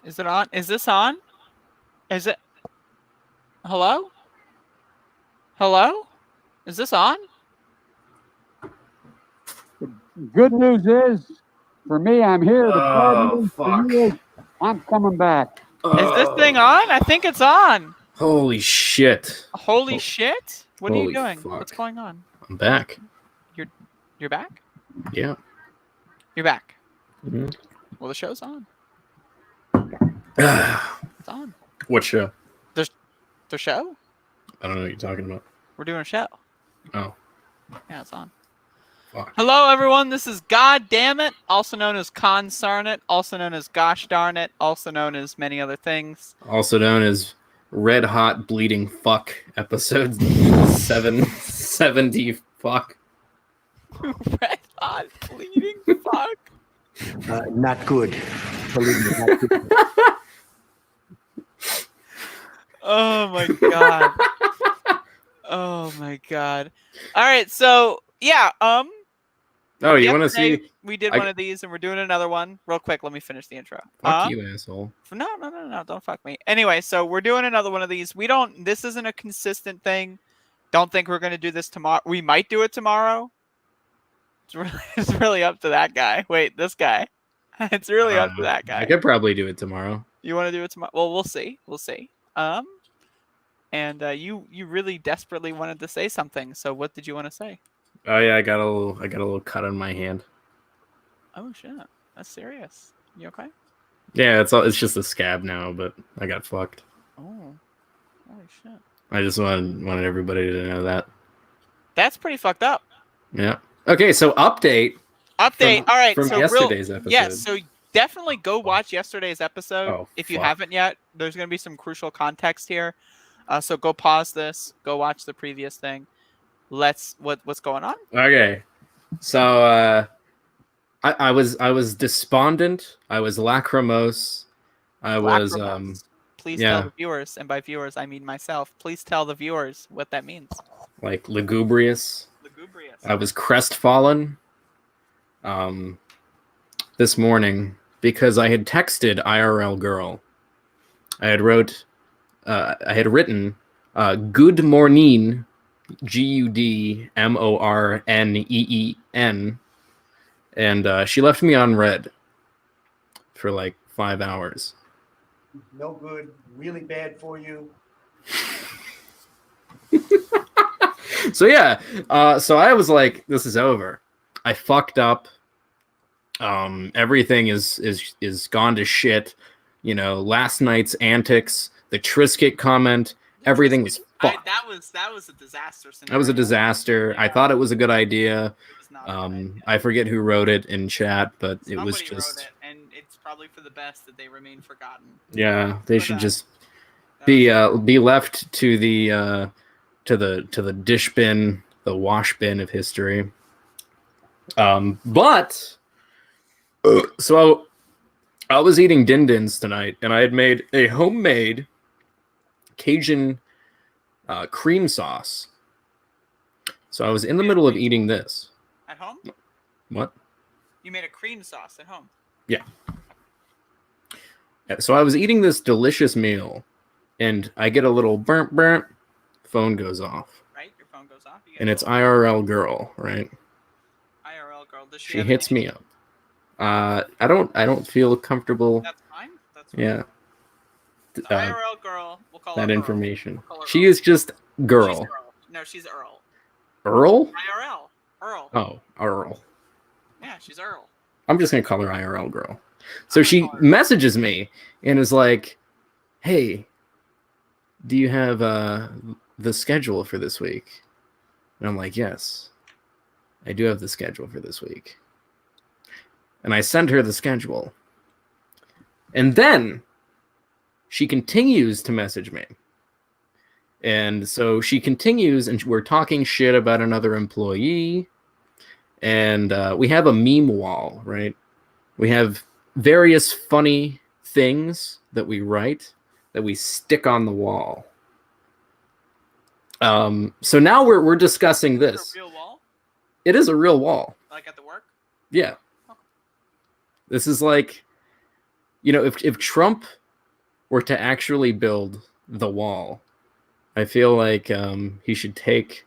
Is it on? Is this on? Is it? Hello? Hello? Is this on? Good news is, for me, I'm here. The bad news for fuck. you is, I'm coming back. Is this thing on? I think it's on. Holy shit. Holy shit! What are you Holy doing? fuck. What's going on? I'm back. You're back? Yeah. You're back. Mhm. Well, the show's on. It's on. What show? The show? I don't know what you're talking about. We're doing a show. Oh. Yeah, it's on. Fuck. Hello, everyone. This is God Damn It, also known as Consarn It, also known as Gosh Darn It, also known as many other things. Also known as Red Hot Bleeding Fuck, episode 770 fuck. Red Hot Bleeding Fuck. Not good. Believe me, not good. Oh my god. Oh my god. All right, so yeah, Oh, you want to yesterday see? we did I- one of these and we're doing another one. Real quick, let me finish the intro. Fuck you, asshole. No, don't fuck me. Anyway, so we're doing another one of these. This isn't a consistent thing. Don't think we're going to do this tomorrow. We might do it tomorrow. It's really up to that guy. Wait, this guy. It's really up to that guy. I could probably do it tomorrow. You want to do it tomorrow? Well, we'll see. We'll see. And you really desperately wanted to say something. So what did you want to say? Oh yeah, I got a little cut on my hand. Oh shit, that's serious. You okay? Yeah, it's just a scab now, but I got fucked. Oh, holy shit. I just wanted everybody to know that. That's pretty fucked up. Yeah. Okay, so update. All right. From So yesterday's episode. Yes. So definitely go watch yesterday's episode Oh, if you fuck. haven't yet. There's going to be some crucial context here. So go pause this. Go watch the previous thing. What's going on? Okay, so I was despondent. I was lachrymose. I was Lachrymose. Please yeah. tell the viewers, and by viewers I mean myself. Please tell the viewers what that means. like lugubrious. Lugubrious. I was crestfallen. This morning because I had texted IRL girl. I had written good morning. GUDMORNEEN, and she left me on red for like 5 hours. No good. Really bad for you. So yeah, so I was like, this is over. I fucked up. Everything is gone to shit. You know, last night's antics, the Trisket comment, everything was fucked. That was a disaster scenario. That was a disaster. Yeah. I thought it was a good idea. It was not a good idea. I forget who wrote it in chat, but it was Somebody just wrote it, and it's probably for the best that they remain forgotten. yeah. They For should that. just That be left to the dish bin, the wash bin of history. But so I was eating din dins tonight, and I had made a homemade Cajun cream sauce. So I was in the middle of eating this. At home? What? You made a cream sauce at home. So I was eating this delicious meal, and I get a little burnt. Phone goes off, Right? Your phone goes off. You get and a it's little IRL girl, right? IRL girl. Does she She have a hits name? me up. I don't feel comfortable. That's fine. That's fine. Yeah. So IRL girl. We'll call her That Earl. information. We'll call her She Earl. is just She's girl. Earl. No, she's Earl. Earl? IRL. Earl. Oh, Earl. Yeah, she's Earl. I'm just gonna call her IRL girl. So I'm she gonna call her- messages me and is like, "Hey, do you have the schedule for this week?" And I'm like, "Yes, I do have the schedule for this week." And I send her the schedule. And then she continues to message me. And so she continues, and we're talking shit about another employee. And we have a meme wall, right? We have various funny things that we write that we stick on the wall. So now we're discussing Is it this. a real wall? It is a real wall. Like at the work? Yeah. This is like, if Trump were to actually build the wall, I feel like he should take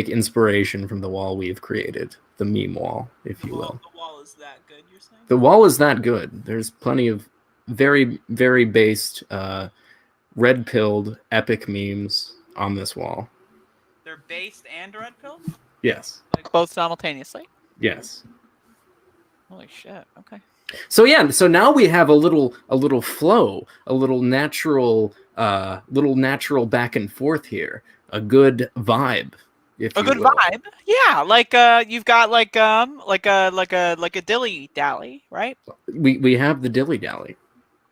inspiration from the wall we've created, the meme wall, if you will. The wall is that good, you're saying? The wall is that good. There's plenty of very, very based, red-pilled, epic memes on this wall. They're based and red pilled? Yes. Like both simultaneously? Yes. Holy shit. Okay. So yeah, so now we have a little flow, a little natural back and forth here, a good vibe. If A you good will. vibe? Yeah, like you've got like a dilly dally, right? We have the dilly dally.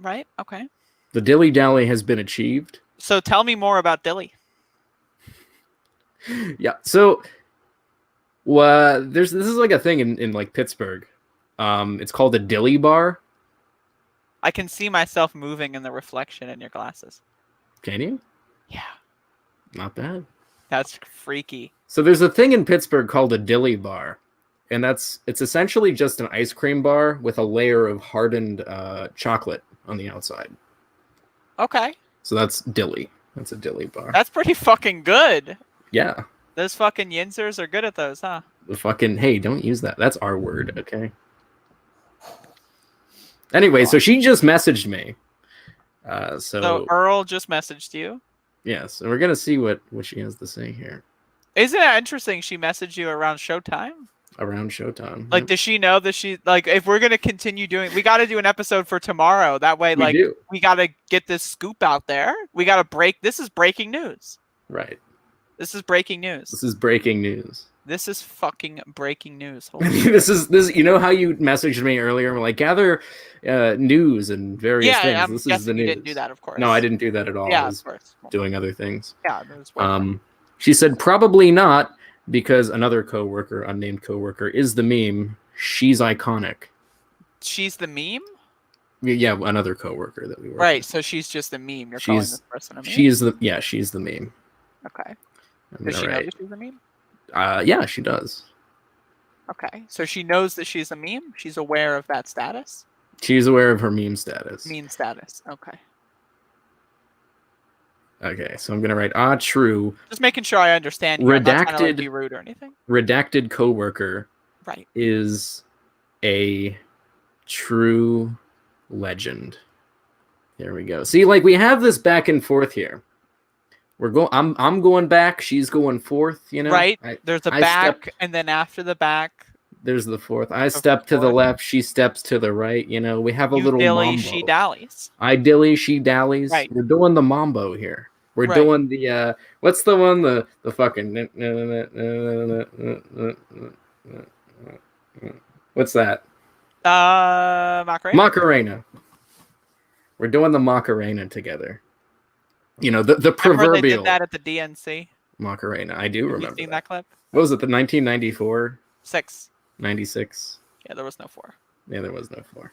Right? Okay. The dilly dally has been achieved. So tell me more about Dilly. Yeah. So, this is like a thing in like Pittsburgh. It's called a dilly bar. I can see myself moving in the reflection in your glasses. Can you? Yeah. Not bad. That's freaky. So there's a thing in Pittsburgh called a dilly bar, and it's essentially just an ice cream bar with a layer of hardened chocolate on the outside. Okay. So that's dilly. That's a dilly bar. That's pretty fucking good. Yeah. Those fucking yinzers are good at those, huh? The fucking hey, don't use that. That's our word, okay? Anyway, so she just messaged me. So Earl just messaged you. Yes, and we're gonna see what she has to say here. Isn't it interesting she messaged you around showtime? Around showtime. Like, does she know that she, like, if we're gonna continue doing, we got to do an episode for tomorrow. That way, like, we got to get this scoop out there. We got to break. This is breaking news. Right. This is breaking news. This is breaking news. This is fucking breaking news. this is. You know how you messaged me earlier? And we're like, gather news and various things. I'm this guessing is the news. you didn't do that, of course. No, I didn't do that at all. Yeah, I was of course. doing other things. Yeah. That was She said probably not because another coworker, unnamed coworker, is the meme. She's iconic. She's the meme? Yeah, another coworker that we work Right, with. so she's just a meme. You're calling this person a meme? She's the meme. Okay. Does she know that she's a meme? Yeah, she does. Okay. So she knows that she's a meme? She's aware of that status? She's aware of her meme status. Meme status. Okay. Okay, so I'm gonna write true. Just making sure I understand. You. I'm not trying to, like, be rude or anything. Redacted coworker. Right. Is a true legend. There we go. See, like we have this back and forth here. I'm going back. She's going forth. You know. Right. There's a back, and then after the back. There's the fourth. I step to the left. She steps to the right. You know, we have a little dilly, mambo. she dallies. I dilly, she dallies. Right. We're doing the mambo here. We're doing the what's the one? The fucking what's that? Macarena. Macarena. We're doing the Macarena together. You know, the proverbial. They did that at the DNC. Macarena. I do remember. Have you seen that clip? What was it? The 1994? 6. 96. Yeah, there was no 4. Yeah, there was no 4.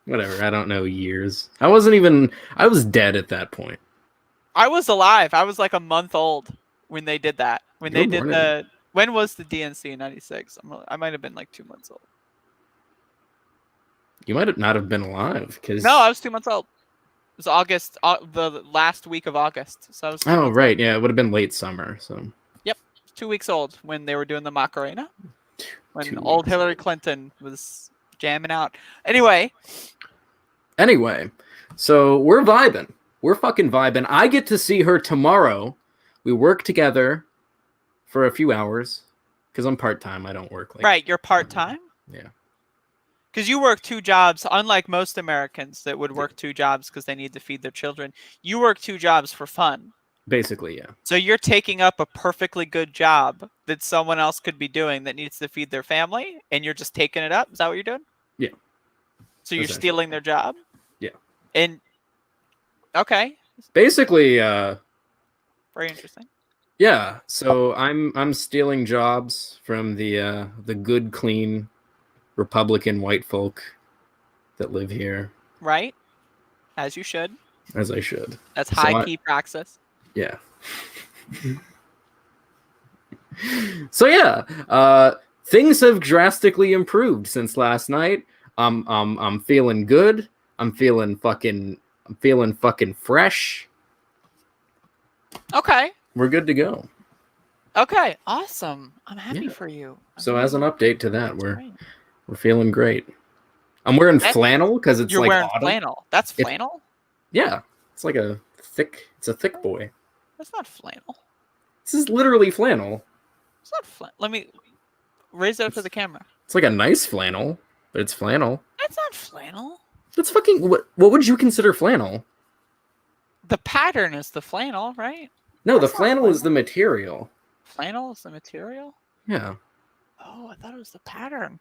Whatever. I don't know years. I was dead at that point. I was alive. I was like a month old when they did that. When was the DNC in 96? I might have been like 2 months old. You might not have been alive because no, I was 2 months old. It was August, the last week of August. So I was. Oh right, yeah, it would have been late summer. So. Yep, 2 weeks old when they were doing the Macarena. When old Hillary Clinton was jamming out. Anyway, so we're vibing. We're fucking vibing. I get to see her tomorrow. We work together for a few hours because I'm part-time. I don't work like. Right, you're part-time? Yeah. Because you work 2 jobs, unlike most Americans that would work 2 jobs because they need to feed their children. You work 2 jobs for fun. Basically, yeah. So you're taking up a perfectly good job that someone else could be doing that needs to feed their family, and you're just taking it up? Is that what you're doing? Yeah. So you're stealing their job? Yeah. And okay. Basically, very interesting. Yeah. So I'm stealing jobs from the good, clean Republican white folk that live here. Right. As you should. As I should. That's high key praxis. Yeah. So yeah, things have drastically improved since last night. I'm feeling good. I'm feeling fucking fresh. Okay. We're good to go. Okay. Awesome. I'm happy Yeah. for you. So as an update to that, we're Great. feeling great. I'm wearing That's- flannel because it's You're like wearing autumn. flannel. That's flannel? Yeah, it's like a thick boy. That's not flannel. This is literally flannel. It's not flannel. Let me raise it up to the camera. It's like a nice flannel, but it's flannel. That's not flannel. That's fucking what would you consider flannel? The pattern is the flannel, right? No, That's the not flannel is the flannel. material. Flannel is the material? Yeah. Oh, I thought it was the pattern.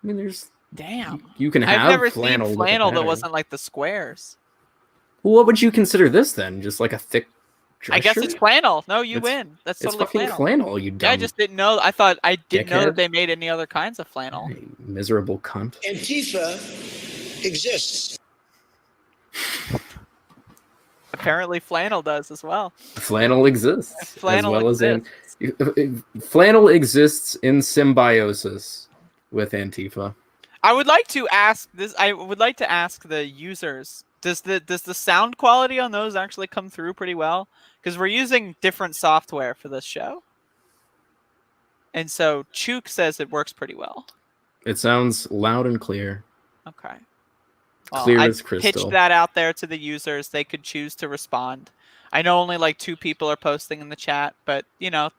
I mean, there's Damn. you can have I've never flannel seen with a flannel that pattern. wasn't like the squares. Well, what would you consider this then? Just like a thick dress I guess shirt? it's flannel. No, you It's- win. That's It's totally fucking flannel. flannel, you dumb Yeah, I just didn't know. I thought I didn't know dickhead. that they made any other kinds of flannel. You miserable cunt. Antifa exists. Apparently, flannel does as well. Flannel exists Flannel as well exists. as flannel exists in symbiosis with Antifa. I would like to ask this. I would like to ask the users: does the sound quality on those actually come through pretty well? Because we're using different software for this show, and so Chook says it works pretty well. It sounds loud and clear. Okay. Clear I as crystal. pitched that out there to the users. They could choose to respond. I know only like 2 people are posting in the chat, but you know,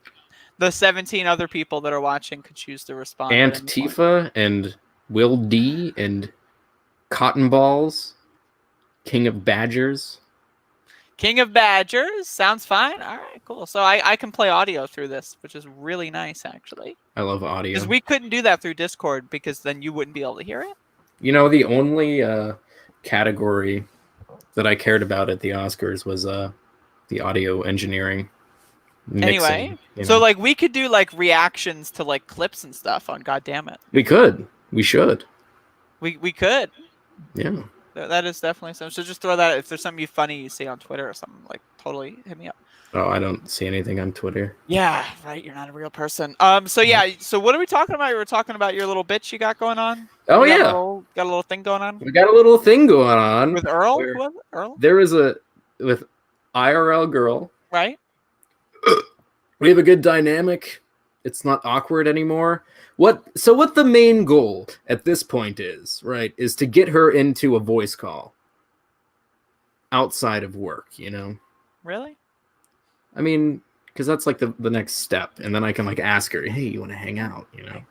the 17 other people that are watching could choose to respond. at any point. Antifa and Will D and Cotton Balls, King of Badgers. King of Badgers sounds fine. All right, cool. So I can play audio through this, which is really nice actually. I love audio. Because we couldn't do that through Discord because then you wouldn't be able to hear it. You know, the only category that I cared about at the Oscars was the audio engineering. Mixing, Anyway, you so know. like we could do like reactions to like clips and stuff on Goddammit. We could. We should. We could. Yeah. That is definitely something. So just throw that. If there's something funny you see on Twitter or something, like totally hit me up. Oh, I don't see anything on Twitter. Yeah, right. You're not a real person. So yeah. So what are we talking about? You were talking about your little bitch you got going on. Oh, You got yeah. got a little thing going on We got a little thing going on. with Earl. where Who was it? Earl, There is with IRL girl. right? We have a good dynamic. It's not awkward anymore. What the main goal at this point is, right, is to get her into a voice call outside of work, you know? Really? I mean, because that's like the next step. And then I can like ask her, hey, you want to hang out, you know,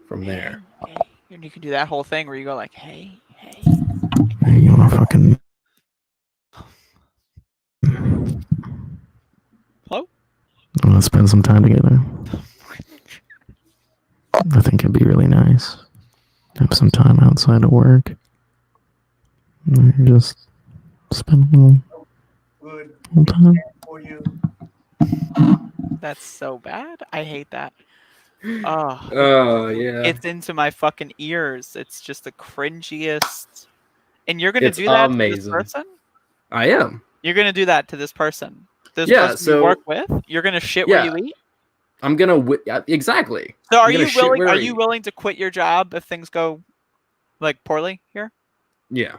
from there. Hey. And you can do that whole thing where you go like, hey. Hey, you want to fucking... Hello? Want to spend some time together? I think it'd be really nice. Have some time outside of work. And just spend a Good little time. for you. That's so bad. I hate that. Oh, Oh, yeah. it's into my fucking ears. It's just the cringiest. And you're gonna It's do that to amazing. this person? I am. You're gonna do that to this person. This Yeah, person you so- work with. You're gonna shit where Yeah. you eat. I'm gonna exactly. So are I'm gonna you shit willing? where Are I you eat. willing to quit your job if things go like poorly here? Yeah.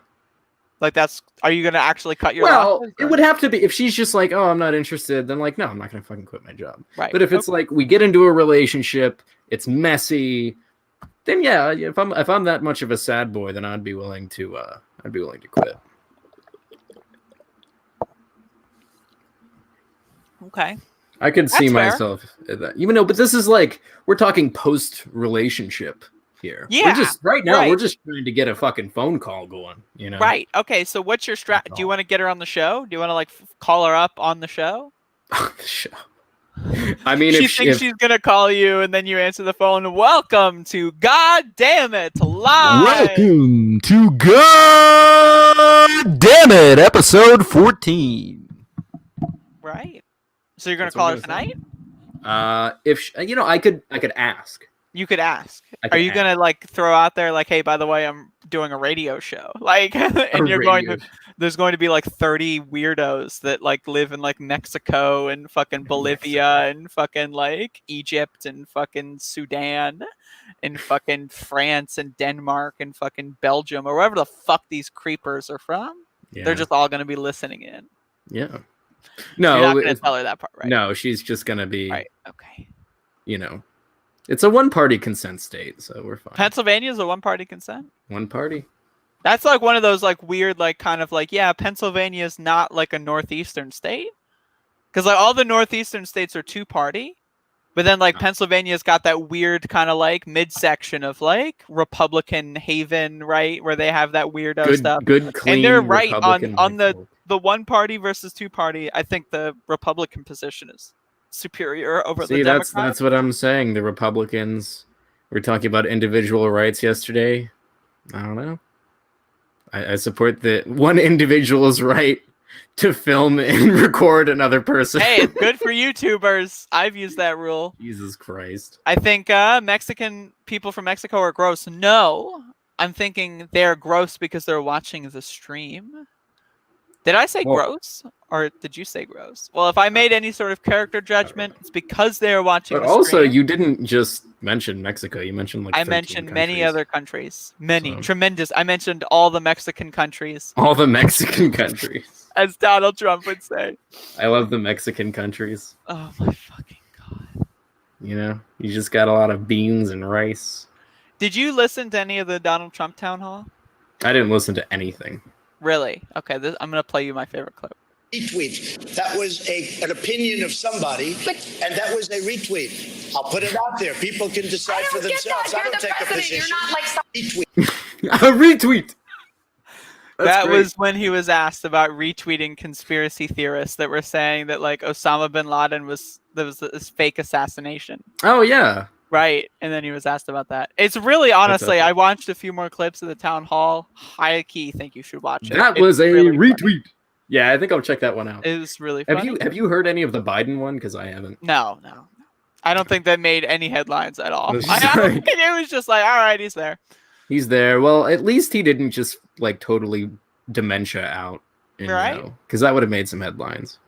Like that's. Are you gonna actually cut your? Well, losses, it or- would have to be if she's just like, oh, I'm not interested. Then like, no, I'm not gonna fucking quit my job. Right. But if it's like we get into a relationship, it's messy, then yeah, if I'm that much of a sad boy, then I'd be willing to quit. Okay. I could see That's fair. myself at that. Even though, but this is like we're talking post relationship here. Yeah, We're just right now. right. We're just trying to get a fucking phone call going. You know. Right. Okay. So what's your strat? Do you want to get her on the show? Do you want to like call her up on the show? On the show. I mean, She if thinks she's gonna call you, and then you answer the phone. Welcome to God Damn It Live. welcome to God Damn It, episode 14. Right. So you're gonna That's call what her I'm gonna tonight? If I could ask. You could ask. I Are can you add gonna like throw out there like, hey, by the way, I'm doing a radio show, like, and you're going radio to there's going to be like 30 weirdos that like live in like Mexico and fucking Bolivia and fucking like Egypt and fucking Sudan and fucking France and Denmark and fucking Belgium or wherever the fuck these creepers are from. Yeah. They're just all gonna be listening in. Yeah. So No, you're not gonna it's- tell her that part, right? no, she's just gonna be, Right. Okay. you know, it's a one-party consent state, so we're fine. Pennsylvania is a one-party consent. One party. That's like one of those like weird, like kind of like, yeah, Pennsylvania is not like a northeastern state, because like all the northeastern states are two-party, but then like Pennsylvania's got that weird kind of like midsection of like Republican haven, right, where they have that weirdo stuff. Good, clean. And they're right Republican on white the folk. one-party versus two-party. I think the Republican position is superior over the See, Democrat. that's what I'm saying. The Republicans were talking about individual rights yesterday. I don't know. I support the one individual's right to film and record another person. Hey, it's good for YouTubers. I've used that rule. Jesus Christ. I think Mexican people from Mexico are gross. No, I'm thinking they're gross because they're watching the stream. Did I say Well- gross? Or did you say gross? Well, if I made any sort of character judgment, it's because they're watching But the also, stream. you didn't just mention Mexico. You mentioned like I 13 mentioned many countries. other countries. Many. So- Tremendous. I mentioned all the Mexican countries, All the Mexican countries. as Donald Trump would say. I love the Mexican countries. Oh my fucking god. You know, you just got a lot of beans and rice. Did you listen to any of the Donald Trump town hall? I didn't listen to anything. Really? Okay, I'm going to play you my favorite clip. Retweet. That was an opinion of somebody, and that was a retweet. I'll put it out there. People can decide for themselves. I don't take a position. You're not like some Retweet. A retweet. That's That great. was when he was asked about retweeting conspiracy theorists that were saying that like Osama bin Laden there was this fake assassination. Oh yeah. Right. And then he was asked about that. It's really, honestly, okay. I watched a few more clips of the town hall. High key, think you should watch it. That It's was a really funny. retweet. Yeah, I think I'll check that one out. It was really Have funny. you heard any of the Biden one? Because I haven't. No. I don't think that made any headlines at all. It's I just don't like- think it was just like, all right, he's there. He's there. Well, at least he didn't just like totally dementia out. Right. Because that would have made some headlines.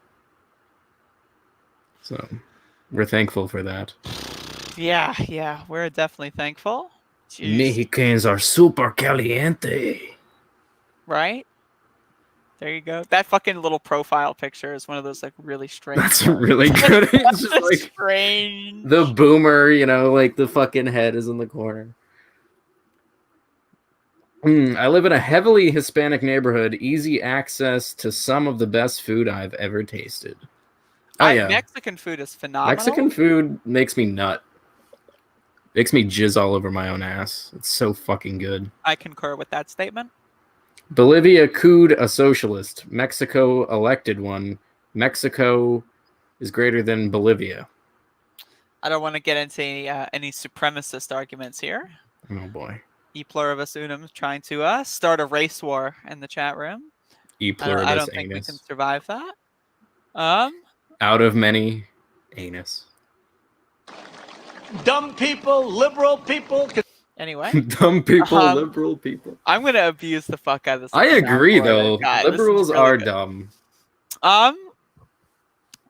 So we're thankful for that. Yeah, we're definitely thankful. Jeez. Mexicans are super caliente. Right? There you go. That fucking little profile picture is one of those like really strange. That's really good. It's just like strange. the boomer, you know, like the fucking head is in the corner. I live in a heavily Hispanic neighborhood. Easy access to some of the best food I've ever tasted. Oh yeah, Mexican food is phenomenal. Mexican food makes me nut. Makes me jizz all over my own ass. It's so fucking good. I concur with that statement. Bolivia cooed a socialist. Mexico elected one. Mexico is greater than Bolivia. I don't want to get into any supremacist arguments here. Oh boy. E pluribus unum trying to start a race war in the chat room. E I pluribus don't think we anus. can survive that. Out of many, anus. Dumb people, liberal people. Anyway, Dumb people, Um, liberal people. I'm gonna abuse the fuck out of this. I agree, soundboard. though. God, this is Liberals really are good. dumb.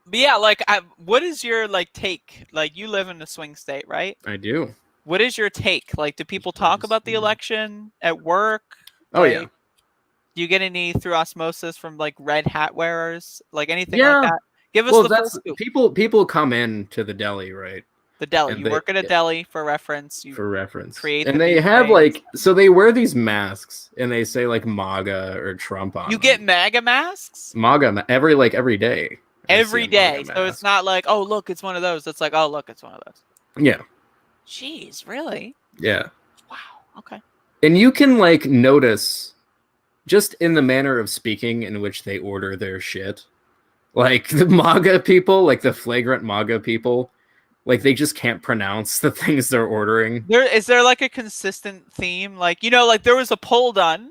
But yeah, like, what is your like take? Like, you live in a swing state, right? I do. What is your take? Like, do people talk about the election at work? Oh, Like, yeah. Do you get any through osmosis from like red hat wearers? Like anything Yeah. like that? Give us Well, the full that's scoop. people come in to the deli, right? The deli. and You they- work at a yeah. deli for reference. You For reference. create and the they beef have trays. like, so they wear these masks and they say like MAGA or Trump on you them. get MAGA masks every day. I every see a day. MAGA So it's mask. not like, oh look, it's one of those. It's like, oh look, it's one of those. Yeah. Jeez, really? Yeah. Wow. Okay. And you can like notice just in the manner of speaking in which they order their shit. Like the MAGA people, like the flagrant MAGA people, like they just can't pronounce the things they're ordering. Is there like a consistent theme? Like, like there was a poll done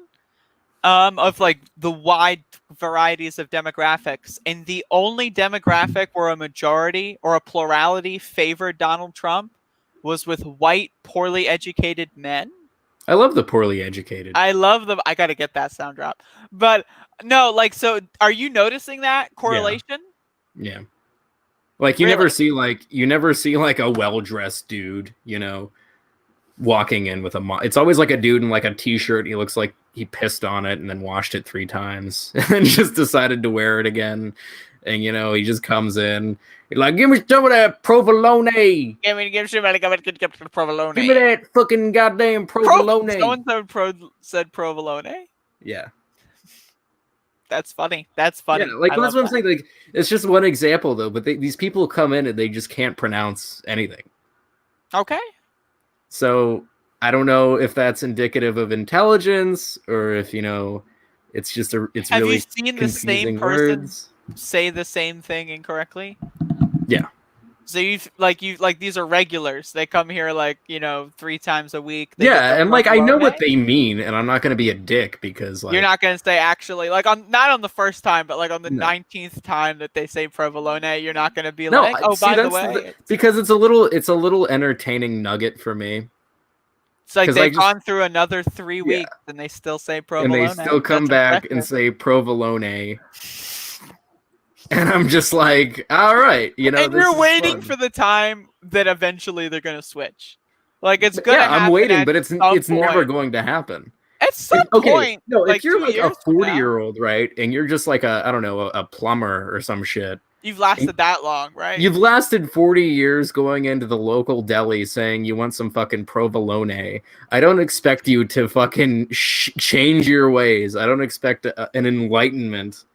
of like the wide varieties of demographics, and the only demographic where a majority or a plurality favored Donald Trump was with white, poorly educated men. I love the poorly educated. I love them. I gotta get that sound drop. But no, like, so are you noticing that correlation? Yeah. Like you Really? never see like a well-dressed dude, walking in with it's always like a dude in like a t-shirt. He looks like he pissed on it and then washed it 3 times and just decided to wear it again. And he just comes in. He's like, give me some of that provolone. Give somebody provolone. Give me that fucking goddamn provolone. Someone said provolone. Yeah. That's funny. That's funny. Yeah, like that's what I'm saying. Like, it's just one example though, but these people come in and they just can't pronounce anything. Okay. So I don't know if that's indicative of intelligence or if it's just it's Have really you seen the same person say the same thing incorrectly? Yeah. So these are regulars. They come here 3 times a week. Yeah, and like I know what they mean, and I'm not going to be a dick because you're not going to say actually not on the first time, but like on the 19th time that they say provolone, you're not going to be by the way, because it's a little entertaining nugget for me. It's like they've gone through another 3 weeks and they still say provolone, and they still come back and say provolone. And I'm just like, all right, And you're waiting for the time that eventually they're gonna switch. Like it's gonna happen. I'm waiting, but it's never going to happen. At some point. No, if you're like a 40-year-old, right, and you're just like a plumber or some shit. You've lasted that long, right? You've lasted 40 years going into the local deli saying you want some fucking provolone. I don't expect you to fucking change your ways. I don't expect an enlightenment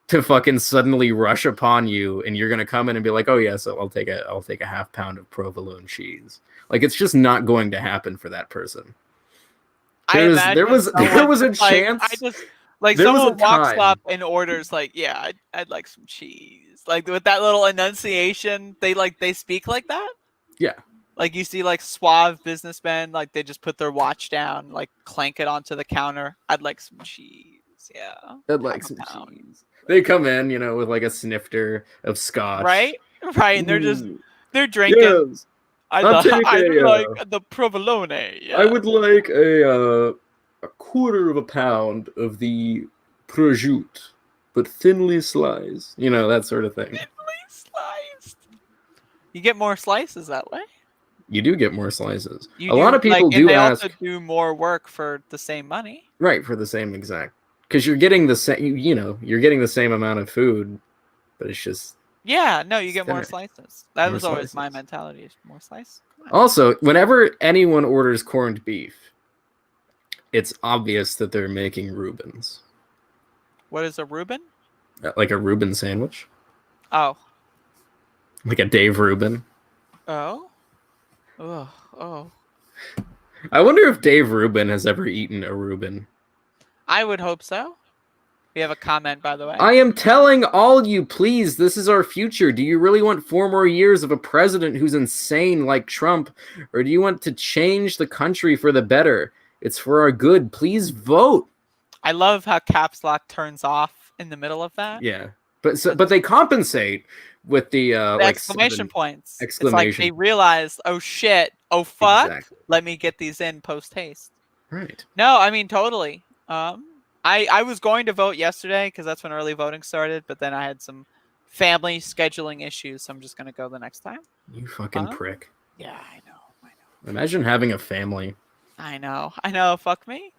to fucking suddenly rush upon you, and you're gonna come in and be like, "Oh yeah, so I'll take a half pound of provolone cheese." Like it's just not going to happen for that person. There was a chance. Someone walks up and orders I'd like some cheese. Like with that little enunciation, they speak like that. Yeah. Like you see suave businessmen, they just put their watch down, clank it onto the counter. I'd like some cheese. Yeah. I'd like some cheese. They come in, with like a snifter of scotch. Right? Right. And they're drinking. Yes. I'd like the provolone. Yeah. I would like a quarter of a pound of the prosciutto, but thinly sliced. That sort of thing. Thinly sliced. You get more slices that way. You do get more slices. A lot of people do ask. They also do more work for the same money. Right, for the same exact. Because you're getting the same, you're getting the same amount of food, but it's just. Yeah, no, you get more slices. That was always my mentality: more slices. Also, whenever anyone orders corned beef, it's obvious that they're making Reubens. What is a Reuben? Like a Reuben sandwich. Oh. Like a Dave Reuben. Oh. Oh. I wonder if Dave Reuben has ever eaten a Reuben. I would hope so. We have a comment, by the way. I am telling all you, please, this is our future. Do you really want 4 more years of a president who's insane like Trump? Or do you want to change the country for the better? It's for our good. Please vote. I love how caps lock turns off in the middle of that. Yeah. But they compensate with the exclamation points. Exclamation. It's like they realize, oh shit, oh fuck, exactly. Let me get these in post haste. Right. No, I mean totally. I was going to vote yesterday because that's when early voting started, but then I had some family scheduling issues, so I'm just gonna go the next time. You fucking prick. Yeah, I know. Imagine having a family. I know. Fuck me.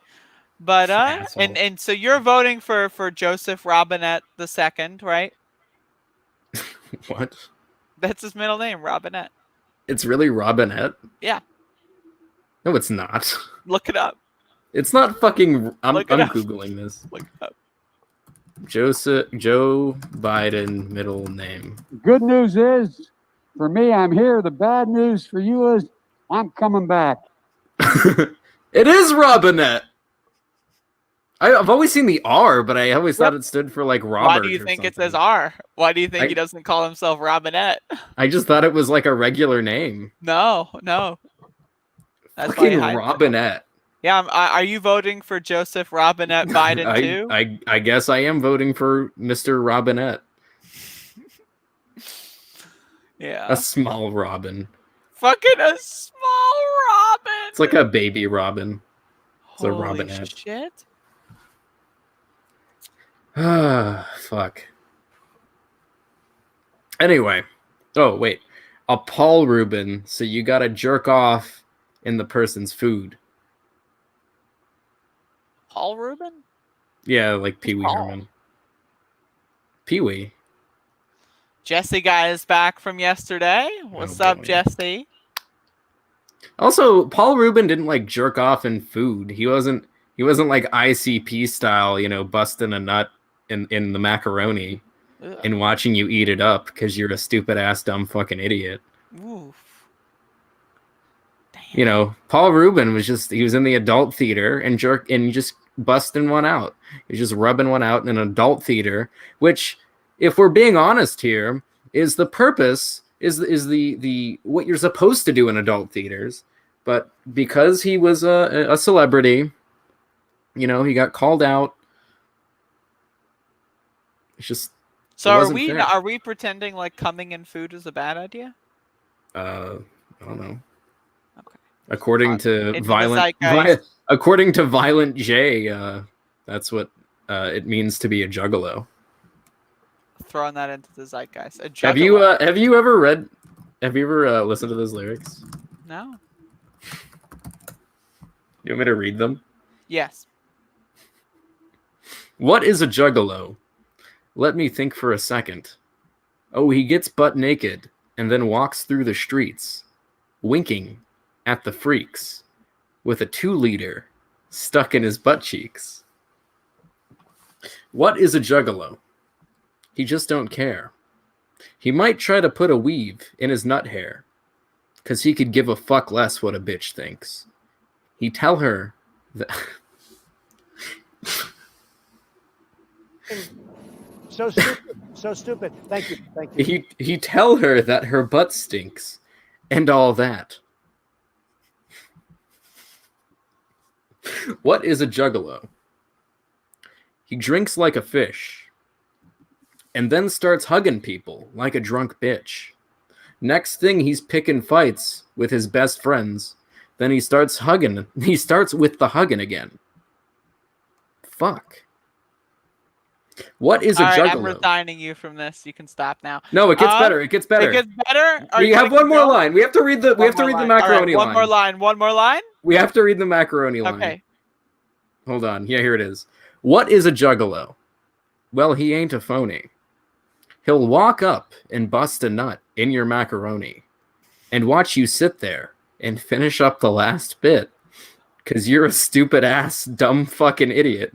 But and so you're voting for Joseph Robinette II, right? What? That's his middle name, Robinette. It's really Robinette? Yeah. No, it's not. Look it up. It's not fucking. I'm Googling this. Look it up. Joe Biden middle name. Good news is, for me, I'm here. The bad news for you is, I'm coming back. It is Robinette. I've always seen the R, but I always thought it stood for like Robert. Why do you think it says R? Why do you think he doesn't call himself Robinette? I just thought it was like a regular name. No. That's fucking Robinette. Yeah, are you voting for Joseph Robinette Biden too? I guess I am voting for Mr. Robinette. Yeah. A small Robin. fucking a small robin. It's like a baby robin. It's a Holy robinette. shit. Ah, fuck. Anyway. Oh, wait. A Paul Reuben, so you gotta jerk off in the person's food. Paul Rubin? Yeah, like Pee Wee Paul? Herman. Pee Wee. Jesse guy is back from yesterday. What's up, boy. Jesse? Also, Paul Reuben didn't like jerk off in food. He wasn't like ICP style, you know, busting a nut in the macaroni Ugh. and watching you eat it up because you're a stupid ass dumb fucking idiot. Oof. Damn. You know, Paul Reuben he was in the adult theater and just busting one out. He was just rubbing one out in an adult theater, which, if we're being honest here, is the purpose, is the what you're supposed to do in adult theaters. But because he was a celebrity, you know, he got called out. It's just So it are wasn't we fair. are we pretending like coming in food is a bad idea? I don't know. Okay. According to into the Violent zeitgeist. according to Violent J, that's what it means to be a juggalo. Throwing that into the zeitgeist. A Have juggalo. you ever listened to those lyrics? No. You want me to read them? Yes. What is a juggalo? Let me think for a second. Oh, he gets butt naked and then walks through the streets, winking at the freaks with a 2-liter stuck in his butt cheeks. What is a juggalo? He just don't care. He might try to put a weave in his nut hair, 'cause he could give a fuck less what a bitch thinks. He tell her that... So stupid. So stupid. Thank you. Thank you. He tell her that her butt stinks and all that. What is a juggalo? He drinks like a fish and then starts hugging people like a drunk bitch. Next thing, he's picking fights with his best friends. Then he starts hugging. He starts with the hugging again. Fuck. What is a All right, I'm juggalo? resigning you from this. You can stop now. No, it gets better. It gets better. It gets better. Are We you have gonna one keep more going? line. We have to read the macaroni One more line. One more line. We have to read the macaroni line. Okay. Hold on. Yeah, here it is. What is a juggalo? Well, he ain't a phony. He'll walk up and bust a nut in your macaroni and watch you sit there and finish up the last bit because you're a stupid ass, dumb fucking idiot.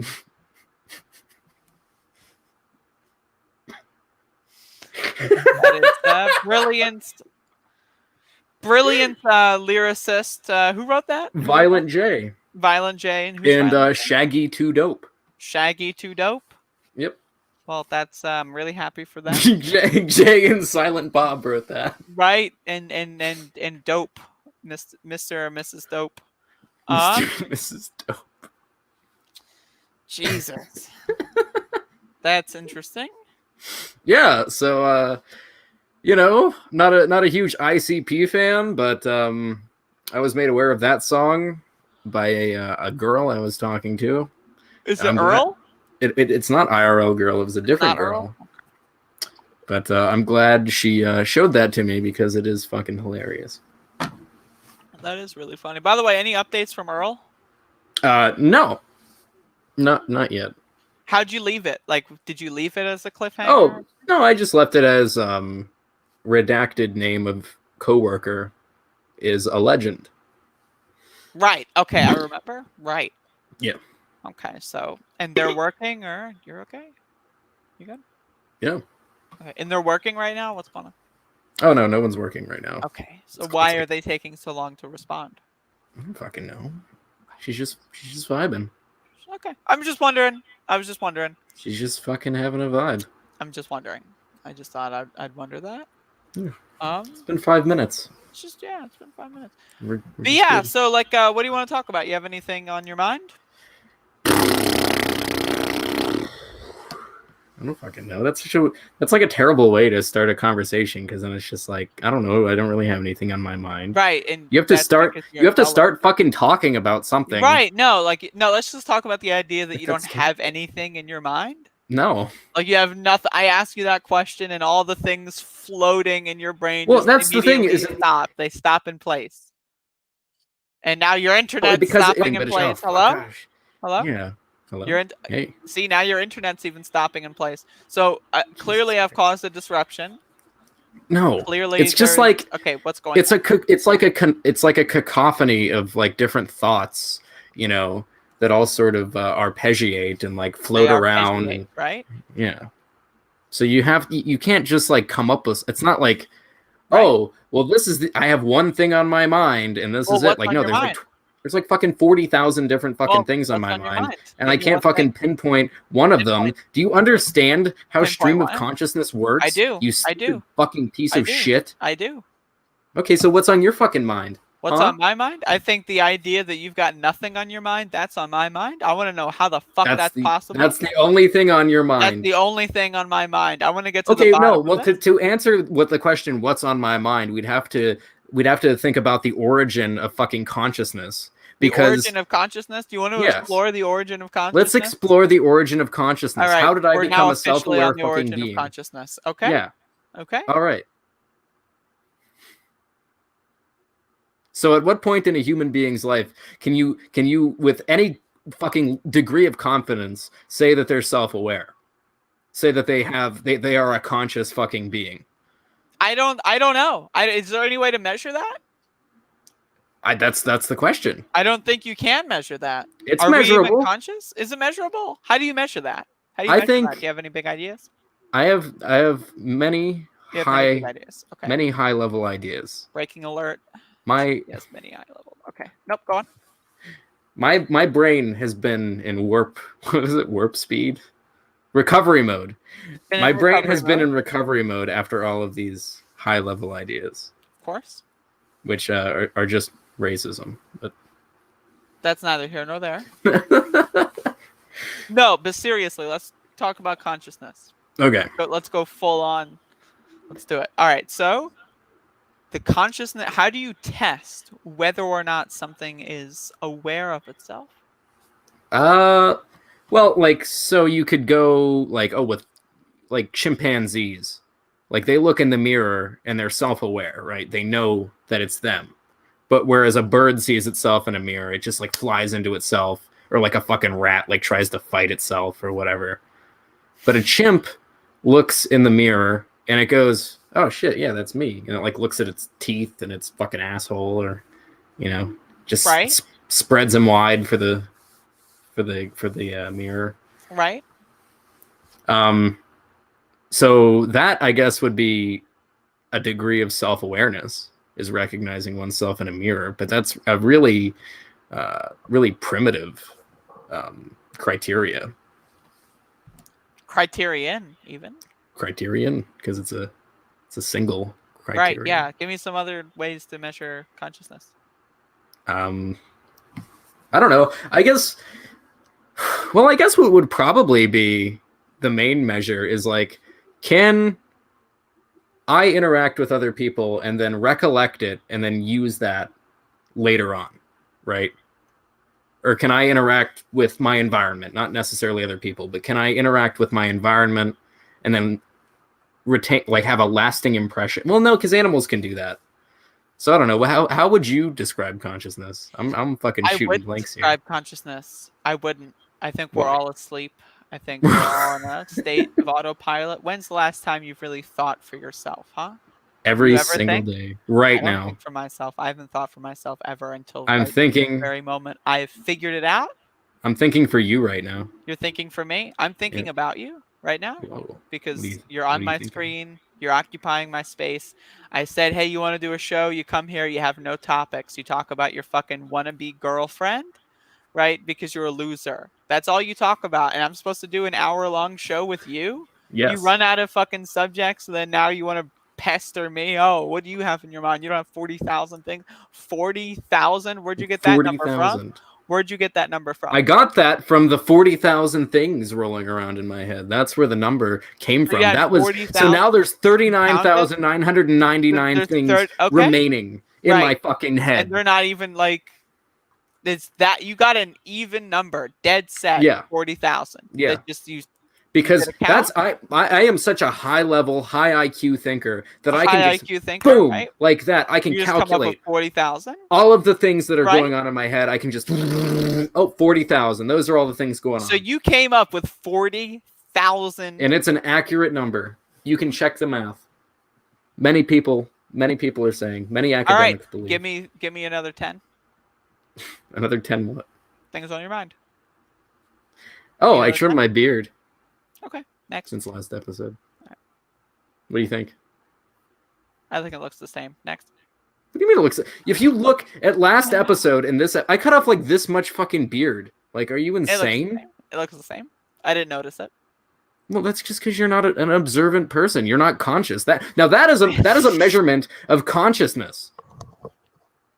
That is brilliant lyricist. Who wrote that? Violent J. Violent J. And, who's And Violent J? Shaggy Too Dope. Shaggy Too Dope. Yep. Well, that's I'm really happy for that. Jay and Silent Bob wrote that. Right, and Dope, Mr. or Mrs. Dope. Mrs. Dope. Jesus. That's interesting. Yeah, so you know, not a huge ICP fan, but I was made aware of that song by a girl I was talking to. Is it Earl? It's not IRL girl. It was a different girl. But I'm glad she showed that to me because it is fucking hilarious. That is really funny. By the way, any updates from Earl? No, not yet. How'd you leave it? Like, did you leave it as a cliffhanger? Oh no, I just left it as redacted name of coworker is a legend. Right. Okay, I remember. Right. Yeah. Okay, so and they're working, or you're okay? You good? Yeah. Okay, and they're working right now. What's going on? Oh no one's working right now. Okay, so why are they taking so long to respond? I don't fucking know. She's just vibing. Okay, I'm just wondering. I was just wondering. She's just fucking having a vibe. I'm just wondering. I just thought I'd wonder that. Yeah. It's been 5 minutes. It's just it's been 5 minutes. We're But just yeah, good. so like, what do you want to talk about? You have anything on your mind? I don't fucking know. That's like a terrible way to start a conversation, because then it's just like, I don't know. I don't really have anything on my mind. Right, and You have to that's start. because You have to you're start fucking talking about something. right. No, no. Let's just talk about the idea that Like, you don't that's have anything in your mind. No. Like you have nothing. I ask you that question, and all the things floating in your brain Well, just that's the thing, immediately stop. They stop in place, and now your internet's because stopping in place. Hello, gosh. hello. Yeah. Hello. Your Hey. See, now your internet's even stopping in place. So clearly, I've caused a disruption. No. Clearly, It's just there's- like okay. What's going? it's on? it's like a cacophony of like different thoughts, you know, that all sort of arpeggiate and like float They around. arpeggiate, right? Yeah. So you can't just like come up with. It's not like, Right. oh, well, I have one thing on my mind and this Well, is it. what's Like, on no, your mind? there's like fucking 40,000 different fucking Well, things on what's my on your mind, mind? and Give I me can't one fucking thing. pinpoint one of them. Pinpoint. Do you understand how Pinpoint stream of one. consciousness works? I do. You I stupid do. fucking piece I of do. shit. I do. Okay, so what's on your fucking mind? What's Huh? on my mind? I think the idea that you've got nothing on your mind, that's on my mind. I want to know how the fuck that's possible. That's the only thing on your That's mind. the only thing on my mind. I want to get to Okay, the bottom no. of Well, it. to answer what the question, what's on my mind, we'd have to think about the origin of fucking consciousness. The Because origin of consciousness? Do you want to Yes. explore the origin of consciousness? let's explore the origin of consciousness. All right. How did I We're become now a officially self-aware on the fucking origin being? of consciousness. Okay. Yeah. Okay. All right. So at what point in a human being's life can you with any fucking degree of confidence say that they're self-aware? Say that they are a conscious fucking being? I don't know. Is there any way to measure that? That's the question. I don't think you can measure that. It's Are we even measurable. conscious? Is it measurable? How do you measure that? How do you I measure think- that? Do you have any big ideas? I have many You have many big high ideas. Okay. many high level ideas. Breaking alert. My Yes, many high level. Okay. Nope. Go on. my brain has been in warp speed? Recovery mode. Been in My brain recovery has been mode, in recovery mode after all of these high level ideas, Of course. which are just racism. But That's neither here nor there. No, but seriously, let's talk about consciousness. okay. Let's go full on. Let's do it. All right. So, the consciousness. How do you test whether or not something is aware of itself? Well, like, so you could go like, with like chimpanzees, like they look in the mirror and they're self-aware, right? They know that it's them. But whereas a bird sees itself in a mirror, it just like flies into itself, or like a fucking rat like tries to fight itself or whatever. But a chimp looks in the mirror and it goes, "Oh shit, yeah, that's me." And it like looks at its teeth and its fucking asshole, or just Right. Spreads them wide for the mirror. Right. So that, I guess, would be a degree of self-awareness, is recognizing oneself in a mirror. But that's a really primitive criteria. Criterion, even. Criterion, because it's a single criterion. Right. Yeah. Give me some other ways to measure consciousness. I don't know. I guess what would probably be the main measure is like, can I interact with other people and then recollect it and then use that later on, right? Or can I interact with my environment, not necessarily other people, but can I interact with my environment and then retain, like, have a lasting impression? Well, no, because animals can do that. So I don't know. How would you describe consciousness? I'm fucking I shooting wouldn't blanks here. describe consciousness. I wouldn't. I think we're Why? all asleep. I think we're all in a state of autopilot. When's the last time you've really thought for yourself, huh? Every you ever single think? day, I right don't now. think for myself. I haven't thought for myself ever until I'm right this thinking. very moment. I have figured it out. I'm thinking for you right now. You're thinking for me. I'm thinking Yeah. about you right now Whoa. because What do you- you're what on do you my think of? screen. You're occupying my space. I said, hey, you want to do a show? You come here. You have no topics. You talk about your fucking wannabe girlfriend, right? Because you're a loser. That's all you talk about. And I'm supposed to do an hour-long show with you? Yes. You run out of fucking subjects, and then now you want to pester me. Oh, what do you have in your mind? You don't have 40,000 things. 40,000? Where'd you get that number from? 40,000. Where'd you get that number from? I got that from the 40,000 things rolling around in my head. That's where the number came from. had That was 40,000 so now there's 39,999 There's things okay. remaining in my fucking head. And they're not even like it's that you got an even number, dead set. Yeah. 40,000. Yeah. That just you because Did it count? I am such a high level, high IQ thinker that I can high just IQ thinker, boom right? like that. I can You just come up calculate with 40,000. all of the things that are Right? going on in my head. I can just 40,000. Those are all the things going on. So you came up with 40,000. And it's an accurate number. You can check the math. Many people are saying. Many All academics right, believe. give me another 10 Another 10 what? things on your mind. Oh, You I know trimmed my beard Okay, next. since last episode. Alright. What do you think? I think it looks the same. Next. What do you mean it looks? If you look at last episode and this, I cut off like this much fucking beard. Like, are you insane? It looks the same. I didn't notice it. Well, that's just because you're not an observant person. You're not conscious. That is a measurement of consciousness.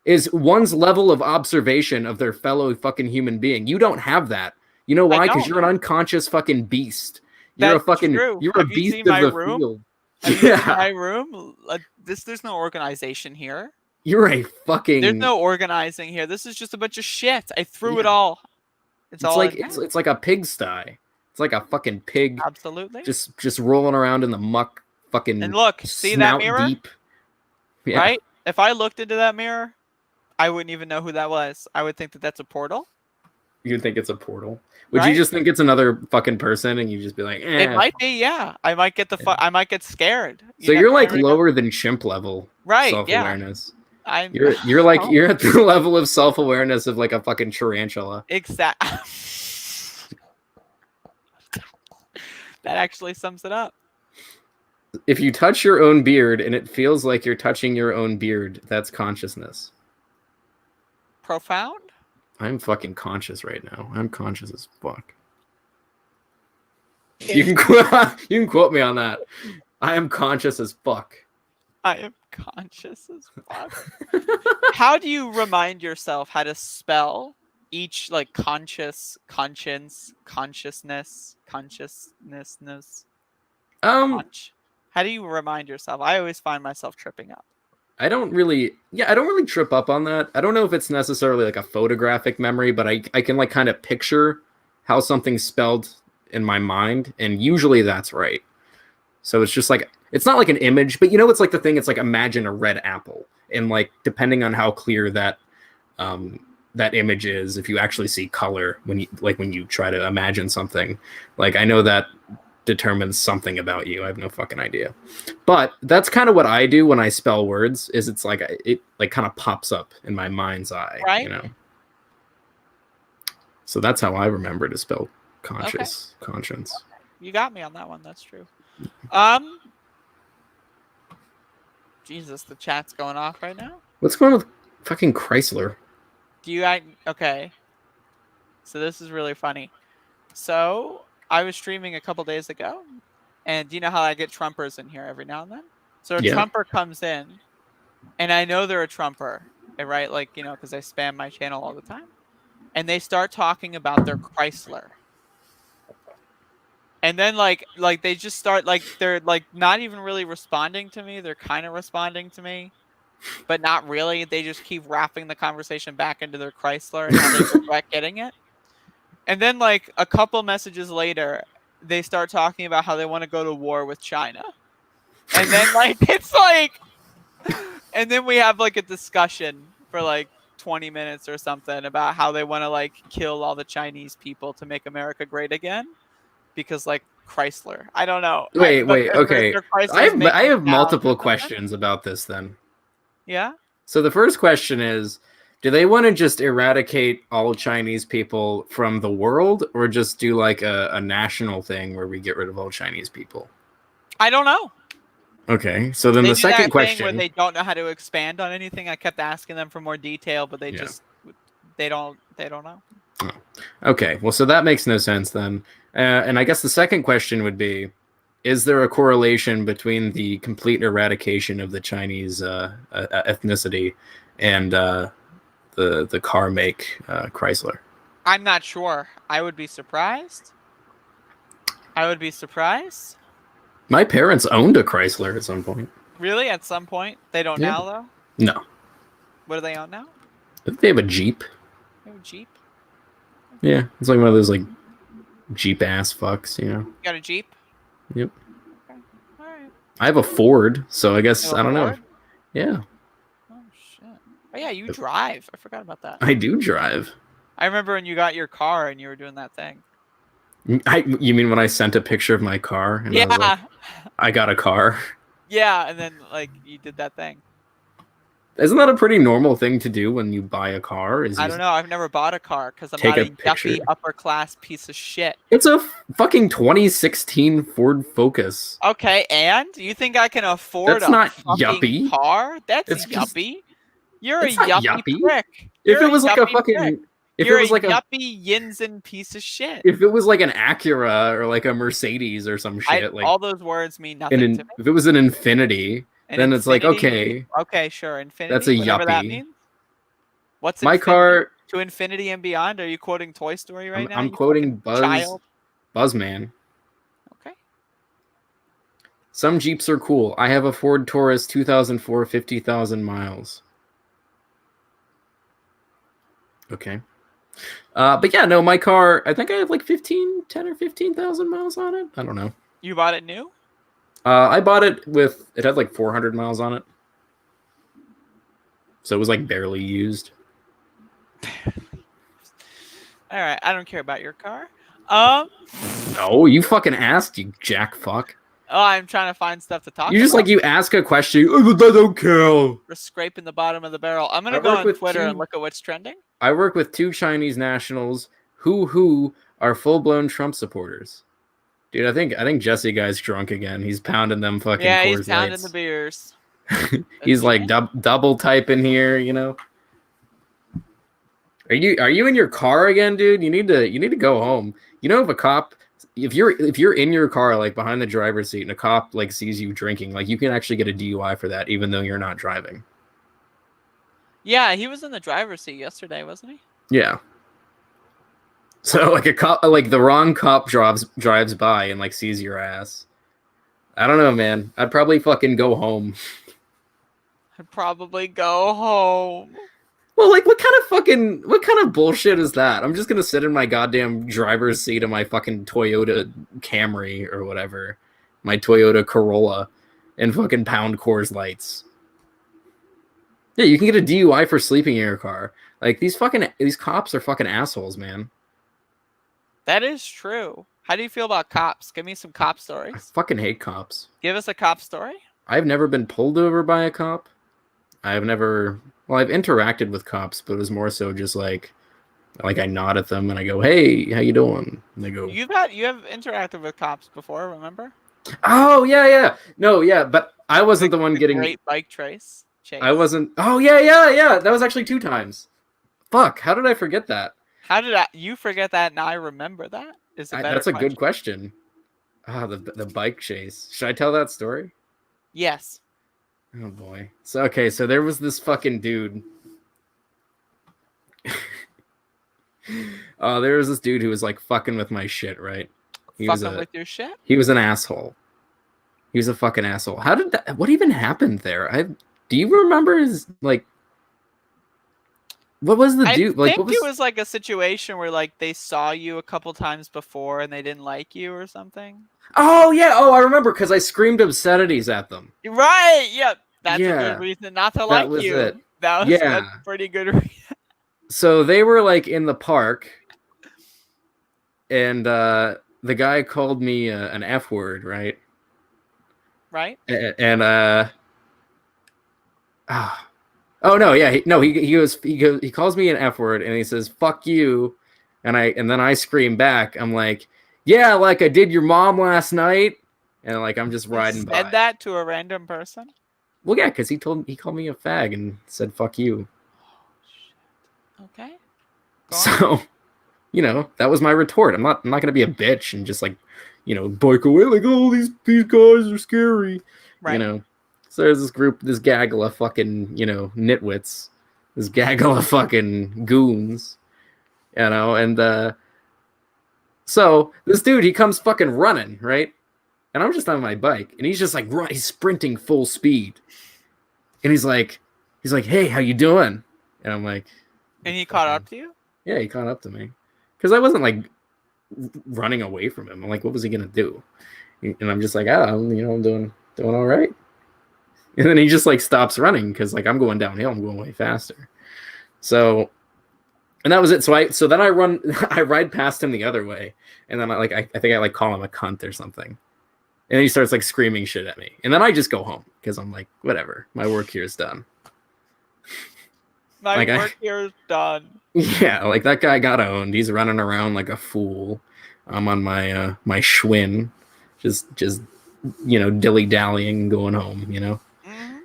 Is one's level of observation of their fellow fucking human being. You don't have that. You know why? Because you're an unconscious fucking beast. You're That's true. You're Have a you beast seen of my the room? field. Have you seen my room? There's no organization here. You're a fucking. There's no organizing here. This is just a bunch of shit. I threw it Yeah. all. It's all like in there. it's like a pigsty. It's like a fucking pig Absolutely. just rolling around in the muck, fucking. And look, see that snout mirror? deep. Yeah. Right? If I looked into that mirror, I wouldn't even know who that was. I would think that that's a portal. You'd think it's a portal. Would Right? you just think it's another fucking person and you just be like, eh. It might be, yeah. I might get I might get scared. So you're like never know. lower than chimp level Right, self-awareness. Yeah. You're like you're at the level of self-awareness of like a fucking tarantula. Exactly. That actually sums it up. If you touch your own beard and it feels like you're touching your own beard, that's consciousness. Profound? I'm fucking conscious right now. I'm conscious as fuck. You can quote me on that. I am conscious as fuck. I am conscious as fuck. How do you remind yourself how to spell each like conscious, conscience, consciousness, consciousness? Conch? How do you remind yourself? I always find myself tripping up. I don't really trip up on that. I don't know if it's necessarily like a photographic memory, but I can like kind of picture how something's spelled in my mind, and usually that's right. So it's just like, it's not like an image, but you know, it's like the thing, it's like imagine a red apple, and like depending on how clear that that image is, if you actually see color when you try to imagine something, like I know that determines something about you. I have no fucking idea, but that's kind of what I do when I spell words. Is it's like it like kind of pops up in my mind's eye, right? You know. So that's how I remember to spell conscience. You got me on that one. That's true. Jesus, the chat's going off right now. What's going on with fucking Chrysler? Okay. So this is really funny. So I was streaming a couple days ago, and do you know how I get Trumpers in here every now and then? So a Trumper comes in, and I know they're a Trumper, right? Like, you know, because I spam my channel all the time. And they start talking about their Chrysler. And then like they just start like they're like not even really responding to me. They're kind of responding to me, but not really. They just keep wrapping the conversation back into their Chrysler and how they regret getting it. And then like a couple messages later, they start talking about how they want to go to war with China. And then like it's like, and then we have like a discussion for like 20 minutes or something about how they want to like kill all the Chinese people to make America great again. Because like Chrysler, I don't know. Wait, okay. I have multiple questions about this then. Yeah. So the first question is, do they want to just eradicate all Chinese people from the world, or just do like a national thing where we get rid of all Chinese people? I don't know. Okay, so then the second question, where they don't know how to expand on anything. I kept asking them for more detail, but they don't know. Oh. Okay, well, so that makes no sense then. And I guess the second question would be, is there a correlation between the complete eradication of the Chinese ethnicity and the car make Chrysler. I'm not sure. I would be surprised. My parents owned a Chrysler at some point. Really? At some point? They don't Yeah. now, though? No, What do they own now? I think they have a Jeep. They have a Jeep? Yeah, it's like one of those like Jeep ass fucks, you know. You got a Jeep? Yep. Okay. All right. I have a Ford, so I guess You have a I don't know. Ford? Yeah, Oh, shit. Oh, yeah, you drive. I forgot about that. I do drive. I remember when you got your car and you were doing that thing. You mean when I sent a picture of my car and I was like, I got a car? Yeah, and then, like, you did that thing. Isn't that a pretty normal thing to do when you buy a car? I don't know. I've never bought a car because I'm Take not a a picture. yuppie upper-class piece of shit. It's a fucking 2016 Ford Focus. Okay, and? You think I can afford That's a not fucking yuppie. car? That's It's just- yuppie. You're a It's not yuppie, yuppie. prick. If You're it was like a yuppie fucking, prick. if You're it was like a a, yuppie yinzin piece of shit. if it was like an Acura or like a Mercedes or some shit, like all those words mean nothing to me. if it was an Infinity, An then it's like Infinity- okay, Okay, sure. Infinity. That's a whatever that yuppie. means. What's my infinity? car. To infinity and beyond? Are you quoting Toy Story right now? I'm you quoting fucking child? Buzzman. Okay. Some Jeeps are cool. I have a Ford Taurus 2004, 50,000 miles. Okay. But yeah, no, my car, I think I have like 10 or 15,000 miles on it. I don't know. You bought it new? I bought it it had like 400 miles on it. So it was like barely used. All right. I don't care about your car. No, you fucking asked, you jack fuck. Oh, I'm trying to find stuff to talk You just about. like, you ask a question, oh, but I don't care. We're scraping the bottom of the barrel. I'm going I to go work on with Twitter two- and look at what's trending. I work with 2 Chinese nationals who are full-blown Trump supporters. Dude, I think Jesse guy's drunk again. He's pounding them fucking Yeah, Coors he's pounding Lights. the beers. He's like Okay. double typing here, you know. Are you in your car again, dude? You need to go home. You know, if you're in your car, like behind the driver's seat, and a cop like sees you drinking, like you can actually get a DUI for that, even though you're not driving. Yeah, he was in the driver's seat yesterday, wasn't he? Yeah. So like a cop, like the wrong cop drives by and like sees your ass. I don't know, man. I'd probably fucking go home. I'd probably go home. Well, like what kind of bullshit is that? I'm just gonna sit in my goddamn driver's seat of my fucking Toyota Camry or whatever, my Toyota Corolla, and fucking pound Coors Lights. Yeah, you can get a DUI for sleeping in your car. Like these cops are fucking assholes, man. That is true. How do you feel about cops? Give me some cop I stories. fucking hate cops. Give us a cop story. I've never been pulled over by a cop. I've interacted with cops, but it was more so just like I nod at them and I go, "Hey, how you doing?" And they go, You have interacted with cops before, remember? "Oh yeah. No, yeah, but I wasn't the one getting great bike chase. I wasn't. Oh yeah. That was actually 2 times. Fuck, how did I forget that? How did you forget that and I remember that? Is a better That's a good question. Ah, the bike chase. Should I tell that story? Yes. Oh boy. So there was this fucking dude. There was this dude who was like fucking with my shit, right? Fucking with your shit? He was an asshole. He was a fucking asshole. What even happened there? Do you remember his like what was the dude like? I think it was like a situation where like they saw you a couple times before and they didn't like you or something. Oh yeah, I remember because I screamed obscenities at them. Right. Yep. That's a Yeah, good reason not to like was you. it. That's Yeah. a pretty good reason. So they were like in the park, and the guy called me an F word, right? Right? And oh no, yeah, he calls me an F word and he says "fuck you," and then I scream back. I'm like, yeah, like I did your mom last night, and like I'm just riding by. Said that to a random person? Well, yeah, because he called me a fag and said "fuck you." Okay. Go on. So, that was my retort. I'm not gonna be a bitch and just like, bike away like, oh, these guys are scary. Right. So there's this gaggle of fucking, nitwits this gaggle of fucking goons, you know, and so this dude, he comes fucking running, right? And I'm just on my bike, and he's just like he's sprinting full speed. And he's like, hey, how you doing? And I'm like, And he caught up to you? yeah, he caught up to me. Because I wasn't like running away from him. I'm like, what was he gonna do? And I'm just like, I'm doing all right. And then he just like stops running because like I'm going downhill, I'm going way faster. So, and that was it. So then I ride past him the other way, and then I think I like call him a cunt or something. And then he starts like screaming shit at me. And then I just go home because I'm like, whatever, my work here is done. My work here is done. Yeah, like that guy got owned. He's running around like a fool. I'm on my my Schwinn, just dilly-dallying, going home, Mm-hmm.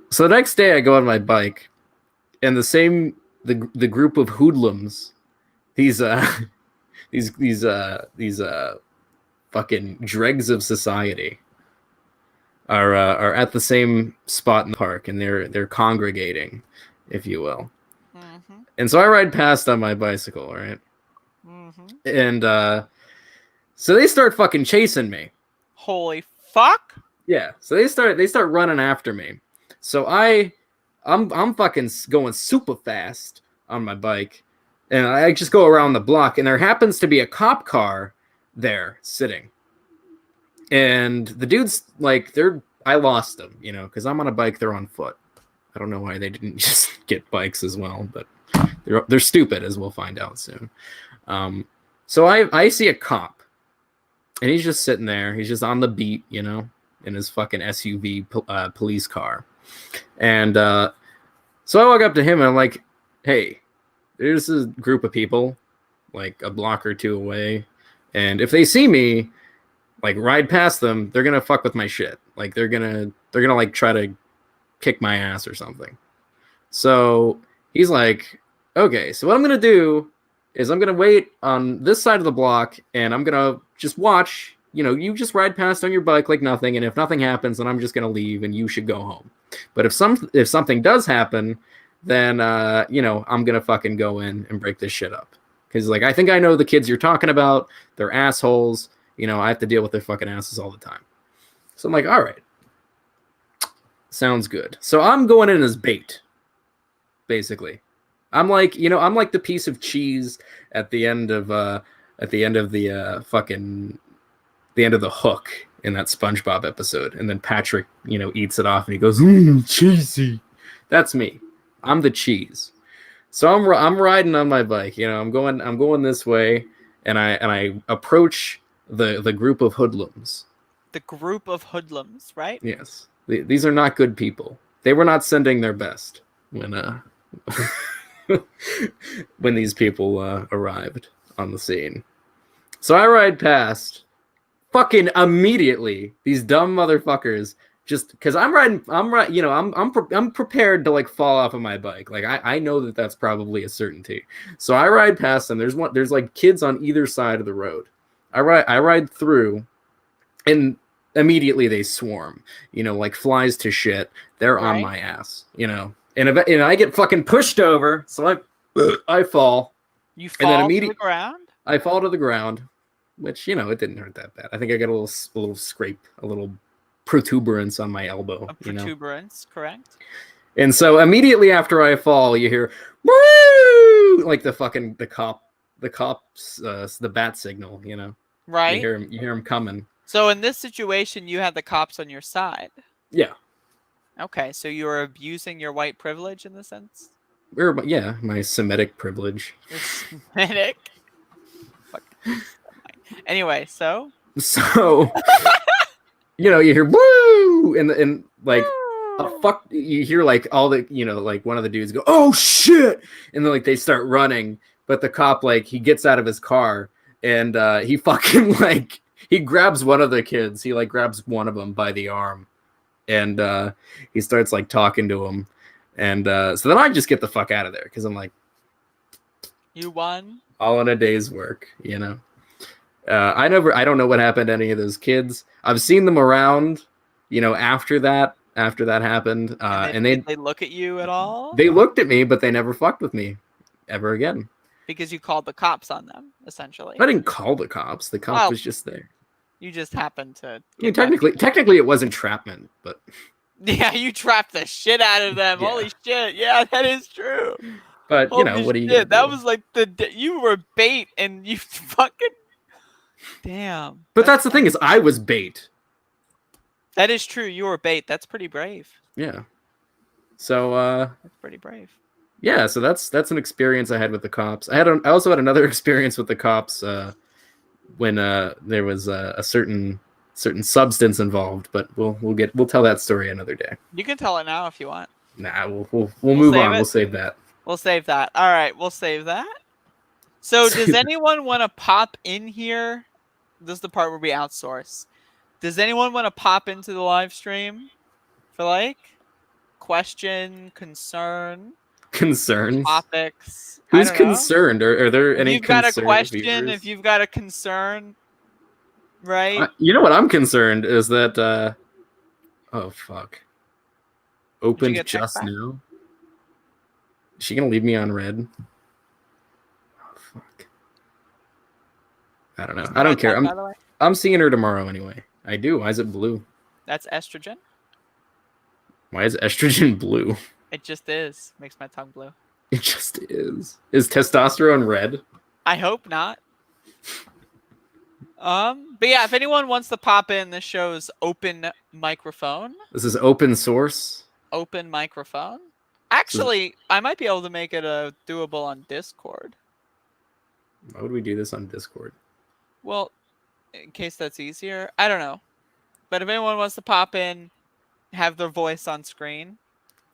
So the next day I go on my bike, and the group of hoodlums, these fucking dregs of society are at the same spot in the park, and they're congregating, if you will. Mm-hmm. And so I ride past on my bicycle, right? Mm-hmm. And so they start fucking chasing me. Holy fuck! Yeah. So they start running after me. So I'm fucking going super fast on my bike, and I just go around the block, and there happens to be a cop car there sitting. And the dudes, like, I lost them, because I'm on a bike, they're on foot. I don't know why they didn't just get bikes as well, but they're stupid, as we'll find out soon. So I see a cop, and he's just sitting there. He's just on the beat, in his fucking SUV police car. And so I walk up to him, and I'm like, hey, there's a group of people, like a block or two away, and if they see me, like, ride past them, they're gonna fuck with my shit. Like, they're gonna like try to kick my ass or something. So he's like, okay, so what I'm gonna do is I'm gonna wait on this side of the block, and I'm gonna just watch. You just ride past on your bike like nothing, and if nothing happens, then I'm just gonna leave, and you should go home. But if something does happen, then I'm gonna fucking go in and break this shit up. Because, like, I think I know the kids you're talking about. They're assholes. I have to deal with their fucking asses all the time. So I'm like, all right. Sounds good. So I'm going in as bait, basically. I'm like the piece of cheese at the end of the hook in that SpongeBob episode. And then Patrick, eats it off and he goes, cheesy. That's me. I'm the cheese. So I'm riding on my bike, I'm going this way, and I approach the group of hoodlums. The group of hoodlums, right? Yes. These are not good people. They were not sending their best when when these people arrived on the scene. So I ride past, fucking immediately, these dumb motherfuckers. Just because I'm prepared to like fall off of my bike. Like I know that that's probably a certainty. So I ride past them. There's like kids on either side of the road. I ride through, and immediately they swarm. Like flies to shit. They're on my ass. And I get fucking pushed over. So I fall. You fall to the ground? I fall to the ground, which it didn't hurt that bad. I think I got a little scrape, a little protuberance on my elbow. A protuberance, correct. And so immediately after I fall, you hear woo, like the cops, the bat signal. Right. You hear him coming. So in this situation, you had the cops on your side. Yeah. Okay, so you were abusing your white privilege in the sense. Yeah, my Semitic privilege. Your Semitic. Fuck. Anyway, so. You hear woo, and like fuck. You hear like all the like one of the dudes go, oh shit, and then like they start running, but the cop like he gets out of his car and he fucking like he grabs one of the kids. He like grabs one of them by the arm, and he starts like talking to him, and so then I just get the fuck out of there because I'm like, you won all in a day's work, I don't know what happened to any of those kids. I've seen them around, after that. after that happened. And did they look at you at all? they looked at me, but they never fucked with me ever again. Because you called the cops on them, essentially. I didn't call the cops. The cop Well, was just there. You just happened to. I mean, technically, it was entrapment, but Yeah, you trapped the shit out of them. Yeah. Holy shit! Yeah, that is true. but you know, Holy what are you? shit, Gonna that do? was like you were bait, and you fucking. Damn. But that's the thing is, I was bait. That is true. You were bait. That's pretty brave. Yeah. So That's pretty brave. yeah, so that's an experience I had with the cops. I also had another experience with the cops when there was a certain substance involved, but we'll tell that story another day. You can tell it now if you want. Nah, we'll move save on. it? We'll save that. We'll save that. All right, we'll save that. So, does anyone want to pop in here? This is the part where we outsource. Does anyone want to pop into the live stream for like question, concern, Concerns. topics? Who's I don't know. concerned? Are there If any you've got a concerned question, viewers? if you've got a concern, right? You know what I'm concerned is that oh fuck. Opened get text just back? now. Is she gonna leave me on red? Oh fuck. I don't know. I don't care. By the way? I'm seeing her tomorrow anyway. I do. Why is it blue? That's estrogen. Why is estrogen blue? It just is. Makes my tongue blue. It just is. Is testosterone red? I hope not. But yeah, if anyone wants to pop in, this show's open microphone. This is open source. Open microphone. Actually, I might be able to make it doable on Discord. Why would we do this on Discord? Well, in case that's easier. I don't know. But if anyone wants to pop in, have their voice on screen.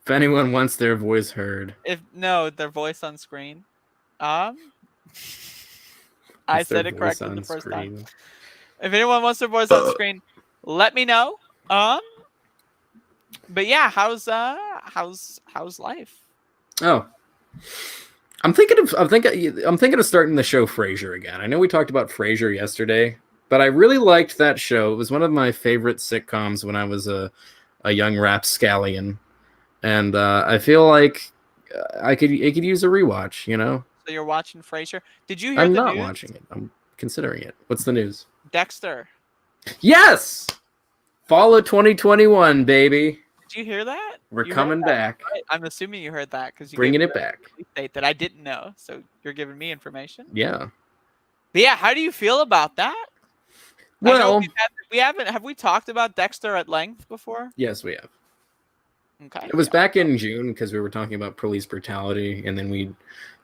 If anyone wants their voice heard. Their voice on screen. I What's their said it voice correctly on the first time. screen? If anyone wants their voice on screen, let me know. But yeah, how's life? Oh, I'm thinking of starting the show Frasier again. I know we talked about Frasier yesterday, but I really liked that show. It was one of my favorite sitcoms when I was a young rapscallion, and I feel like it could use a rewatch. You know, So you're watching Frasier? Did you hear I'm the not news? watching it. I'm considering it. What's the news? Dexter. Yes, fall of 2021, baby. Did you hear that? We're You heard coming that, back, right? I'm assuming you heard that because you bringing gave it me back. a state that I didn't know. So you're giving me information. Yeah. But yeah, how do you feel about that? I know Well, have we talked about Dexter at length before? yes, we have. Okay. It was back in June because we were talking about police brutality, and then we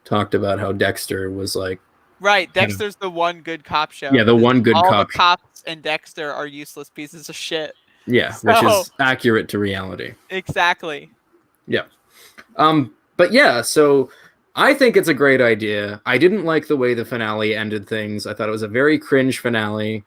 talked about how Dexter was like, Right, kind of- Dexter's the one good cop show. yeah, the one good All cop. the cops and Dexter are useless pieces of shit. Yeah, which So- is accurate to reality. Exactly. Yeah. But yeah, so I think it's a great idea. I didn't like the way the finale ended things. I thought it was a very cringe finale.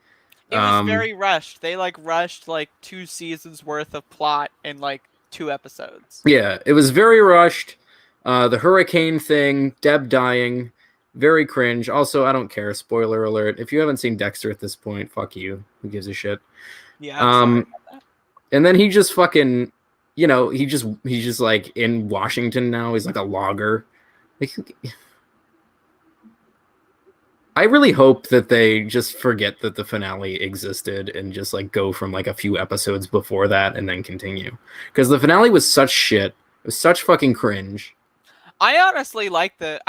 It was very rushed. They rushed 2 seasons worth of plot in 2 episodes. Yeah, it was very rushed. The hurricane thing, Deb dying, very cringe. Also, I don't care. Spoiler alert. If you haven't seen Dexter at this point, fuck you. Who gives a shit? Yeah. I'm sorry about that. And then he just fucking, he's just like in Washington now. He's like a logger. I really hope that they just forget that the finale existed and just go from a few episodes before that and then continue. Because the finale was such shit. It was such fucking cringe. I honestly like the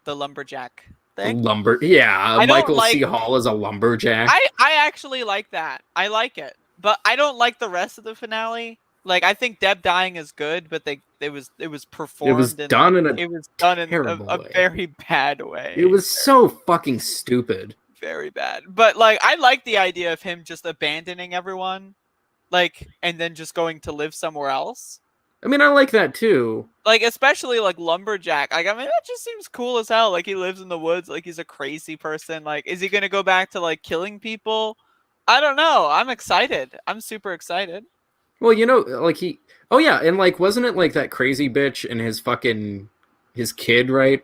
lumberjack thing. Yeah, I don't Michael C. like- Hall is a lumberjack. I actually like that. I like it. But I don't like the rest of the finale. I think Deb dying is good, but it was performed done in a it was done in terrible a way. very bad way. It was so fucking stupid. very bad. But I like the idea of him just abandoning everyone, and then just going to live somewhere else. I mean, I like that too. Especially lumberjack. I mean, that just seems cool as hell. He lives in the woods. He's a crazy person. Is he gonna go back to killing people? I don't know. I'm excited. I'm super excited. Well, oh yeah, and wasn't it that crazy bitch and his kid, right?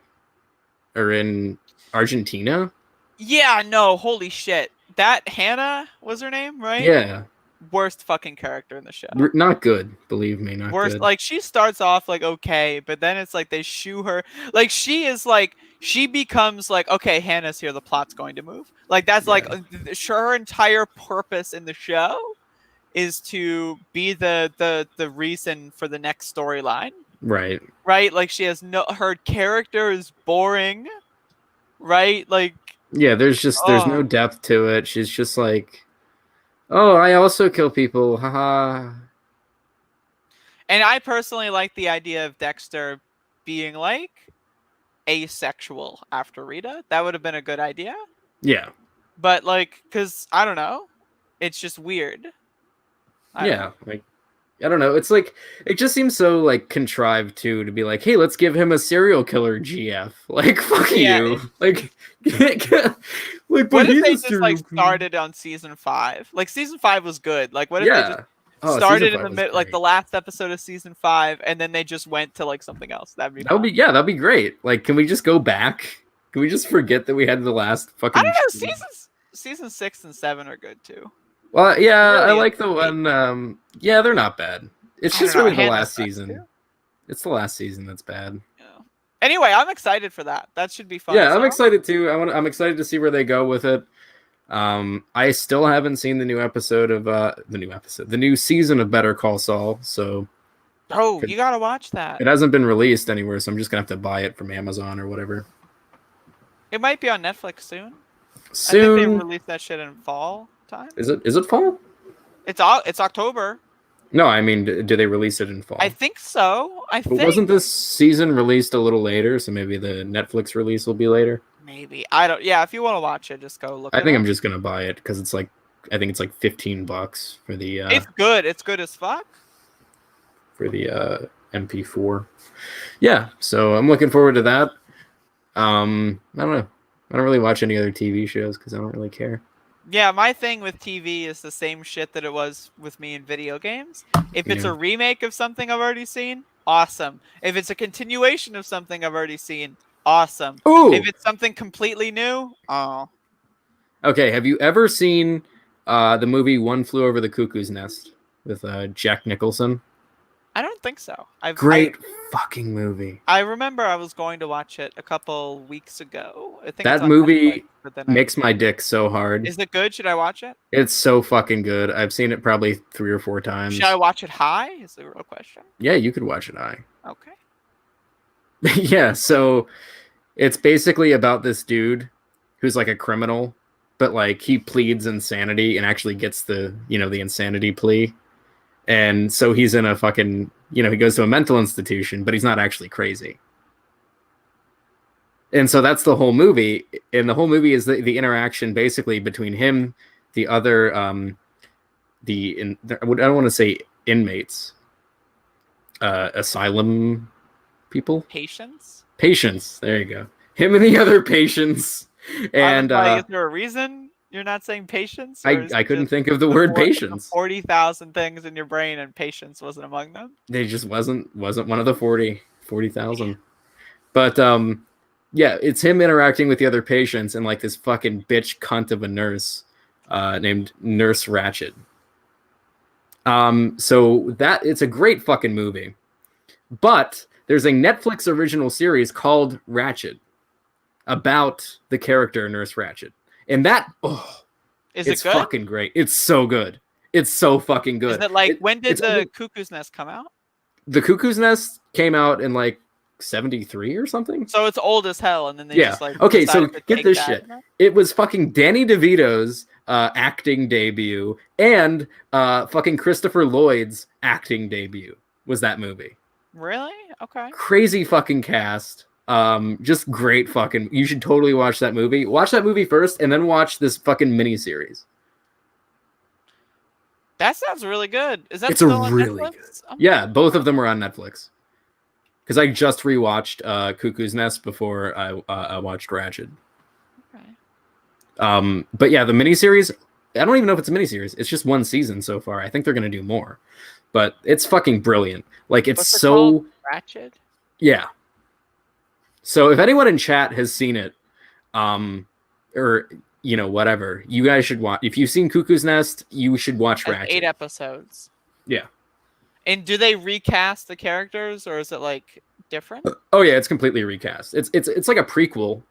Or in Argentina? Yeah, no, holy shit. That Hannah was her name, right? Yeah. worst fucking character in the show. Not good, believe me, not Worst. good. Like she starts off like okay, but then it's like they shoo her. Like she becomes like okay, Hannah's here. The plot's going to move. Like that's like her entire purpose in the show is to be the reason for the next storyline. Right. Right. Like she has her character is boring. Right. Like yeah, there's no depth to it. She's just like, oh, I also kill people, haha. And I personally like the idea of Dexter being like asexual after Rita. That would have been a good idea. Yeah. But like, cause I don't know, it's just weird. Like I don't know. It's like it just seems so like contrived too to be like, hey, let's give him a serial killer GF. Like fuck you. Like, like what if they just like started on season 5? Like season 5 was good. Like what if they just started in the middle, like the last episode of season 5, and then they just went to like something else? That'd be that'd be great. Like, can we just go back? Can we just forget that we had the last fucking? I don't know. Season 6 and 7 are good too. Well, yeah, really, I like the one. Yeah, they're not bad. It's just really the last season. It's the last season that's bad. Yeah. Anyway, I'm excited for that. That should be fun. Yeah, I'm excited too. I'm excited to see where they go with it. I still haven't seen the new episode of the new season of Better Call Saul. So, you gotta watch that. It hasn't been released anywhere, so I'm just gonna have to buy it from Amazon or whatever. It might be on Netflix soon. Soon. I think they released that shit in fall time. Is it fall? It's October. No, I mean, do they release it in fall? I think so. But wasn't this season released a little later? So maybe the Netflix release will be later. Maybe I don't. Yeah, if you want to watch it, just go look. I think I'm just gonna buy it because it's like I think it's like $15 for the. It's good. It's good as fuck. For the MP4. Yeah, so I'm looking forward to that. I don't know. I don't really watch any other TV shows because I don't really care. Yeah, my thing with TV is the same shit that it was with me in video games. If it's a remake of something I've already seen, awesome. If it's a continuation of something I've already seen, awesome. Ooh. If it's something completely new, oh. Okay, have you ever seen the movie One Flew Over the Cuckoo's Nest with Jack Nicholson? I don't think so. Great fucking movie. I remember I was going to watch it a couple weeks ago. I think that movie makes my dick so hard. Is it good? Should I watch it? It's so fucking good. I've seen it probably 3 or 4 times. Should I watch it high? Is the real question. Yeah, you could watch it high. Okay. Yeah, so it's basically about this dude who's like a criminal, but like he pleads insanity and actually gets the insanity plea. And so he's in a fucking, he goes to a mental institution, but he's not actually crazy. And so that's the whole movie. And the whole movie is the interaction basically between him, the other, I don't want to say inmates, asylum people. Patients. There you go. Him and the other patients. And is there a reason you're not saying patience? I couldn't think of the word patience. 40,000 things in your brain, and patience wasn't among them. They just wasn't one of the 40,000. But yeah, it's him interacting with the other patients and like this fucking bitch cunt of a nurse named Nurse Ratched. So that it's a great fucking movie. But there's a Netflix original series called Ratched about the character Nurse Ratched. And that, it's good? Fucking great. It's so good. It's so fucking good. Is it like, when did the Cuckoo's Nest come out? The Cuckoo's Nest came out in like 73 or something. So it's old as hell, and then they just like... Okay, so get this shit. It was fucking Danny DeVito's acting debut and fucking Christopher Lloyd's acting debut was that movie. Really? Okay. Crazy fucking cast. Just great fucking. You should totally watch that movie. Watch that movie first, and then watch this fucking miniseries. That sounds really good. Is that it's still on really Netflix? Good. Yeah, both of them are on Netflix. Because I just rewatched Cuckoo's Nest before I watched Ratched. Okay. But yeah, the miniseries. I don't even know if it's a miniseries. It's just 1 season so far. I think they're gonna do more, but it's fucking brilliant. Like it's What's it so called? Ratched? Yeah. So if anyone in chat has seen it, or whatever. You guys should watch. If you've seen Cuckoo's Nest, you should watch That's Ratchet. 8 episodes. Yeah. And do they recast the characters, or is it like different? Oh yeah, it's completely recast. It's like a prequel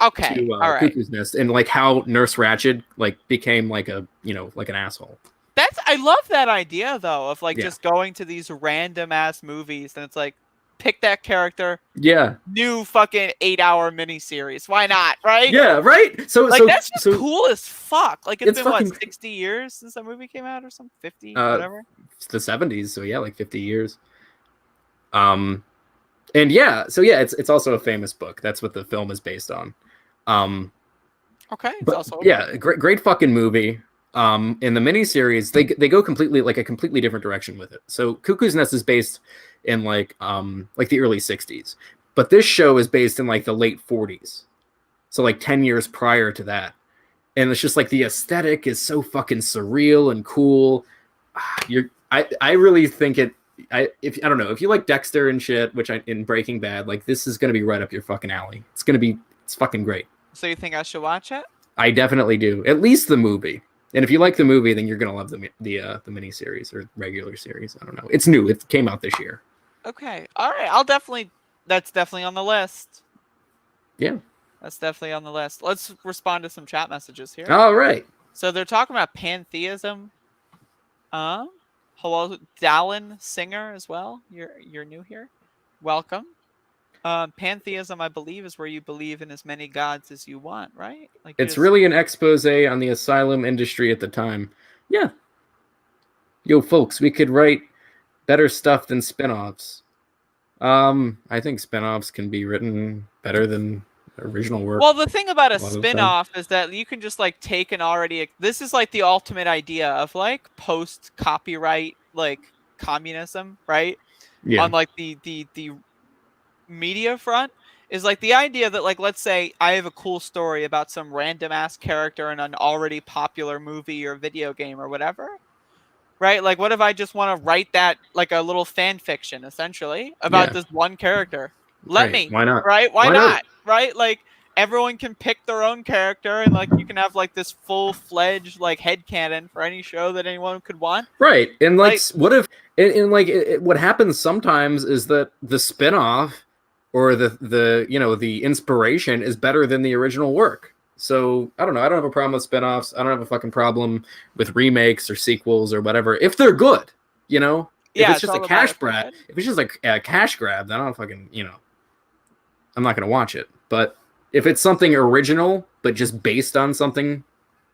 Okay, to all right. Cuckoo's Nest, and like how Nurse Ratched like became like a like an asshole. I love that idea though of like Yeah. just going to these random ass movies, and it's like pick that character, Yeah. new fucking 8-hour miniseries. Why not, right? Yeah. Right. So Like that's just so cool as fuck. Like it's It's been fucking- what 60 years since that movie came out, or something, 50, Uh, whatever. it's the 70s, so yeah, like 50 years. And yeah, so yeah, it's also a famous book. That's what the film is based on. Okay, it's But also yeah, great fucking movie. In the miniseries, they go completely like a completely different direction with it. So Cuckoo's Nest is based in like the early 60s, but this show is based in like the late 40s. So like 10 years prior to that. And it's just like the aesthetic is so fucking surreal and cool. I really think I don't know, if you like Dexter and shit, which in Breaking Bad, like this is gonna be right up your fucking alley. It's fucking great. So you think I should watch it? I definitely do. At least the movie. And if you like the movie, then you're gonna love the miniseries or regular series. I don't know. It's new. It came out this year. Okay, all right. That's definitely on the list. Yeah. That's definitely on the list. Let's respond to some chat messages here. All right. So they're talking about pantheism. Hello, Dallin Singer as well. You're new here. Welcome. Pantheism, I believe, is where you believe in as many gods as you want, right? Like It's really an expose on the asylum industry at the time. Yeah. Yo, folks, we could write better stuff than spin-offs. I think spin-offs can be written better than original work. Well, the thing about a lot of the time. spin-off is that you can just like take an already. This is like the ultimate idea of like post-copyright like communism, right? Yeah. On like the media front is like the idea that like let's say I have a cool story about some random ass character in an already popular movie or video game or whatever, right? Like what if I just want to write that like a little fan fiction essentially about this one character? Let Right. me. Why not? Right? Why Why not? not? Right? Like everyone can pick their own character, and like you can have like this full-fledged like headcanon for any show that anyone could want. Right. And like, Like- what if what happens sometimes is that the spin-off or the inspiration is better than the original work. So I don't know. I don't have a problem with spin-offs. I don't have a fucking problem with remakes or sequels or whatever if they're good. If Yeah, it's just all a about cash if they're grab, good. if it's just a cash grab, then I don't fucking I'm not gonna watch it. But if it's something original but just based on something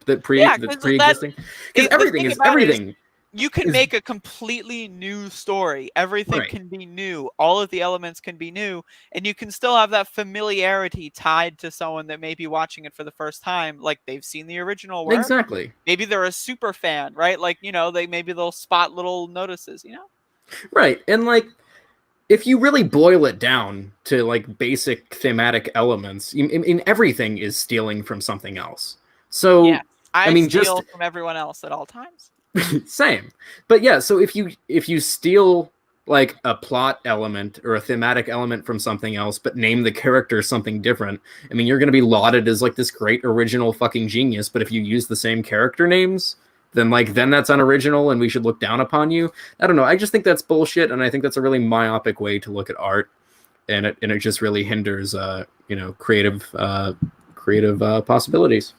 that's 'cause pre-existing, because the everything thing is about it is everything. you can is- make a completely new story. Everything Right. can be new. All of the elements can be new, and you can still have that familiarity tied to someone that may be watching it for the first time, like they've seen the original work. Exactly. Maybe they're a super fan, right? Like they'll spot little notices. Right. And like if you really boil it down to like basic thematic elements, in everything is stealing from something else. So Yeah. I mean, steal just- from everyone else at all times. same. But yeah, so if you steal like a plot element or a thematic element from something else, but name the character something different, I mean, you're going to be lauded as like this great original fucking genius. But if you use the same character names, then that's unoriginal and we should look down upon you. I don't know. I just think that's bullshit, and I think that's a really myopic way to look at art, and it just really hinders creative possibilities.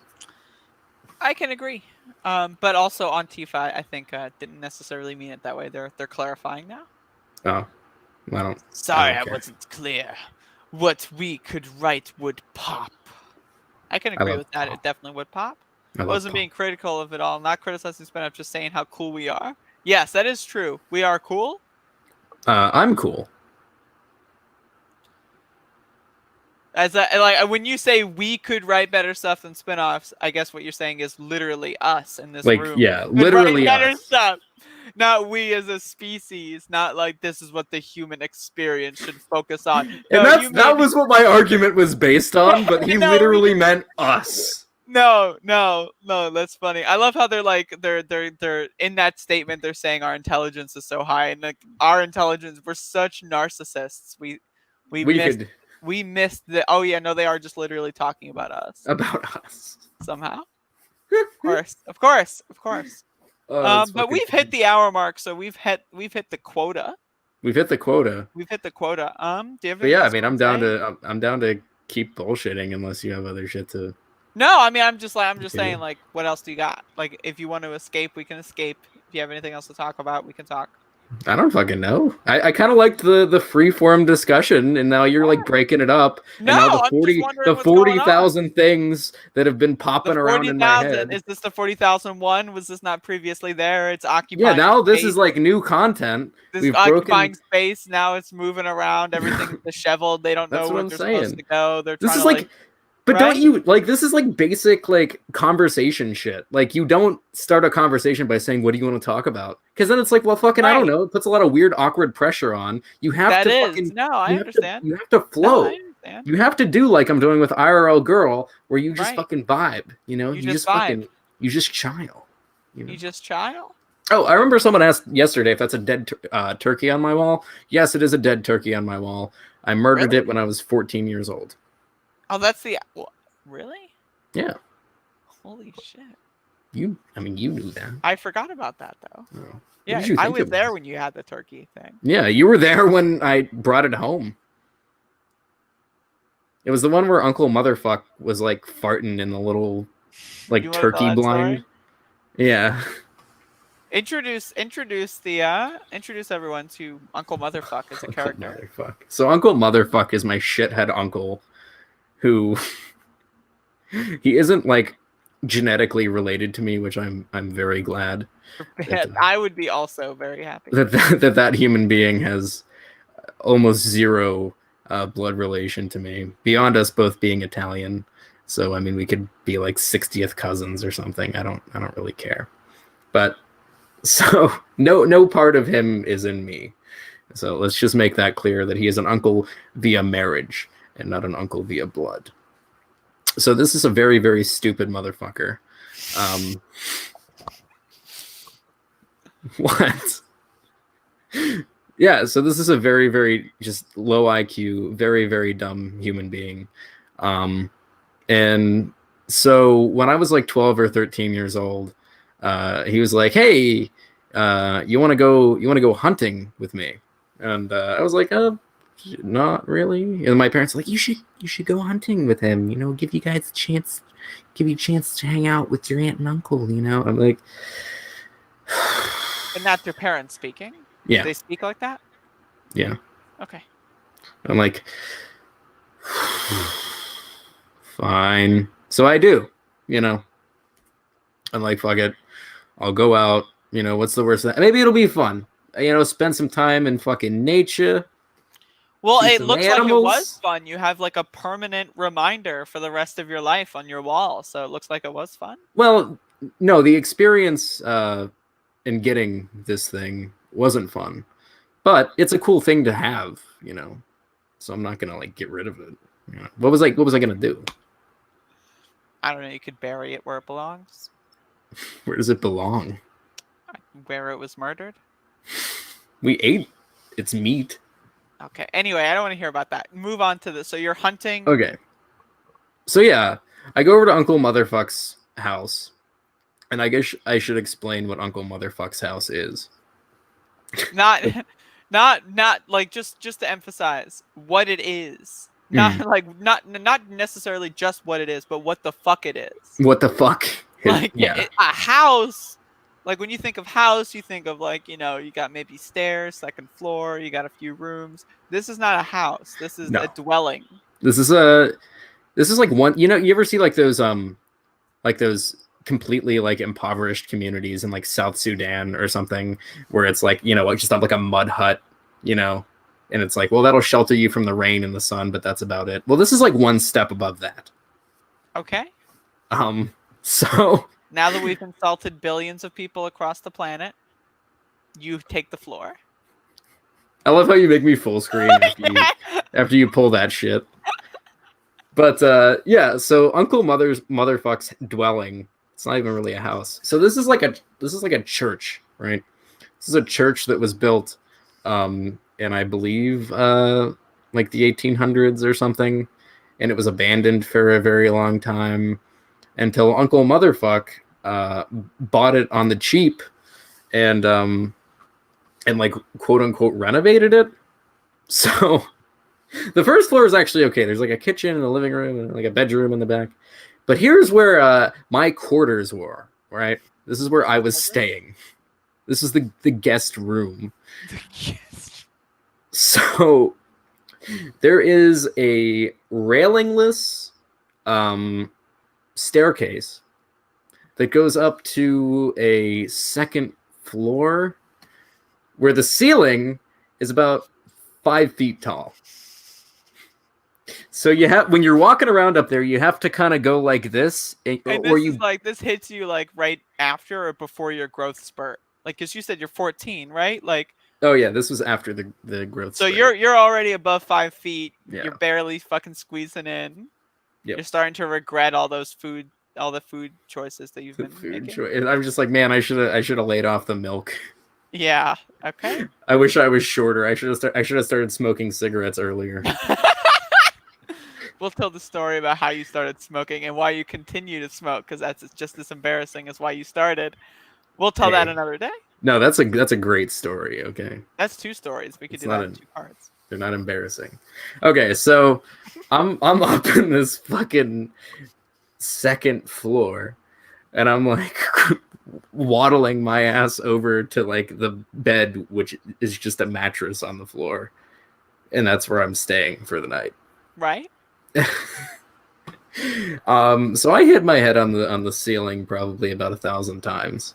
I can agree. But also Antifa, I think, didn't necessarily mean it that way. They're clarifying now. Oh, I don't. Sorry, I don't I care. wasn't clear. What we could write would pop. I can agree love with that. pop. It definitely would pop. I love Wasn't pop. being critical of it all. Not criticizing spin-off, just saying how cool we are. Yes, that is true. We are cool. I'm cool. Like when you say we could write better stuff than spin-offs, I guess what you're saying is literally us in this Like, room. yeah, could write literally better us. stuff. Not we as a species. Not like this is what the human experience should focus on. And No, you that maybe- was what my argument was based on, but he No, literally meant us. No, that's funny. I love how they're in that statement. They're saying our intelligence is so high, and like our intelligence, we're such narcissists. We We missed could we missed the. Oh yeah, no, they are just literally talking about us. about us. somehow. Of course. That's But fucking we've hit the hour mark, so we've hit the quota. We've hit the quota. We've hit the quota. Do you have But yeah, I anything mean, else I'm down to keep bullshitting unless you have other shit to. No, I mean, I'm just Okay. saying, like, what else do you got? Like, if you want to escape, we can escape. If you have anything else to talk about, we can talk. I don't fucking know. I kind of liked the free form discussion, and now you're like breaking it up. No, and now I'm just wondering what's going on. 40,000 things that have been popping The around in my 40,000, head. is this the 40,001? Was this not previously there? It's Yeah, occupying now this space. is like new content. This We've occupying broken. space. Now it's moving around. Everything's disheveled. They don't That's know what where I'm they're saying. supposed to go. They're This trying is to like, but don't right? you like? This is like basic like conversation shit. Like you don't start a conversation by saying, "What do you want to talk about?" Because then it's like, well, fucking, I don't Right. know. It puts a lot of weird, awkward pressure on. You have That to is. fucking. No, I you have to- understand. You have to flow. No, I understand. You have to do like I'm doing with IRL Girl, where you just Right. fucking vibe. You know, You you just just fucking, you just child. You know? You just child? Oh, I remember someone asked yesterday if that's a dead turkey on my wall. Yes, it is a dead turkey on my wall. I murdered Really? it when I was 14 years old. Oh, that's the. Really? Yeah. Holy shit. You knew that. I forgot about that, though. Oh. What Yeah, did you I think was it there when you had the turkey thing. Yeah, you were there when I brought it home. It was the one where Uncle Motherfuck was like farting in the little like You wanna tell turkey that blind. story? Yeah. Introduce everyone to Uncle Motherfuck as a Uncle character. Motherfuck. So Uncle Motherfuck is my shithead uncle who he isn't like genetically related to me, which I'm very glad. I would be also very happy. That human being has almost zero blood relation to me, beyond us both being Italian. So I mean, we could be like 60th cousins or something. I don't really care. But so no part of him is in me. So let's just make that clear that he is an uncle via marriage and not an uncle via blood. So this is a very, very stupid motherfucker. What? Yeah, so this is a very, very just low IQ, very, very dumb human being. And so when I was like 12 or 13 years old, he was like, "Hey, you want to go hunting with me?" And I was like, not really. And my parents were like, you should go hunting with him, you know, give you a chance to hang out with your aunt and uncle, you know. I'm like, And that's your parents speaking? yeah. They speak like that? Yeah. Okay. I'm like, fine. So I do, you know. I'm like, fuck it. I'll go out, you know, what's the worst of that? Maybe it'll be fun. You know, spend some time in fucking nature. Well, See it some looks like it animals. was fun. You have like a permanent reminder for the rest of your life on your wall. So it looks like it was fun. Well, no, the experience in getting this thing wasn't fun. But it's a cool thing to have, you know. So I'm not gonna like get rid of it. You know? What was I gonna do? I don't know. You could bury it where it belongs. Where does it belong? Where it was murdered. We ate its meat. Okay. Anyway, I don't want to hear about that. Move on to this. So you're hunting. Okay. So yeah, I go over to Uncle Motherfuck's house, and I guess I should explain what Uncle Motherfuck's house is. Not like just to emphasize what it is. Not like not necessarily just what it is, but what the fuck it is. What the fuck? Like Yeah. a house. Like when you think of house, you think of like, you know, you got maybe stairs, second floor, you got a few rooms. This is not a house. This is a dwelling. This is like one, you know, you ever see like those completely like impoverished communities in like South Sudan or something where it's like, you know, like just have like a mud hut, you know, and it's like, well, that'll shelter you from the rain and the sun, but that's about it. Well, this is like one step above that. Okay. So Now that we've insulted billions of people across the planet, you take the floor. I love how you make me full screen after you pull that shit. But yeah, so Uncle Motherfuck's dwelling. It's not even really a house. So this is like a church, right? This is a church that was built in I believe like the 1800s or something, and it was abandoned for a very long time. until Uncle Motherfuck bought it on the cheap and like quote unquote renovated it. So the first floor is actually okay. There's like a kitchen and a living room and like a bedroom in the back. But here's where my quarters were, right? This is where I was staying. This is the guest room. So there is a railingless staircase that goes up to a second floor where the ceiling is about 5 feet tall. So you have, when you're walking around up there, you have to kind of go like this, and or this you is like, this hits you like right after or before your growth spurt. Like, because you said you're 14, right? Like, oh yeah, this was after the growth. so spurt. you're already above 5 feet. Yeah. You're barely fucking squeezing in. Yep. You're starting to regret all the food choices that you've been making. And I'm just like, man, I should have laid off the milk. Yeah. Okay. I wish I was shorter. I should have started smoking cigarettes earlier. We'll tell the story about how you started smoking and why you continue to smoke, because that's just as embarrassing as why you started. We'll tell that another day. No, that's a great story. Okay, that's 2 stories. We could It's do that in 2 parts. They're not embarrassing. Okay, so I'm up in this fucking second floor, and I'm like waddling my ass over to like the bed, which is just a mattress on the floor, and that's where I'm staying for the night. Right. So I hit my head on the ceiling probably about 1,000 times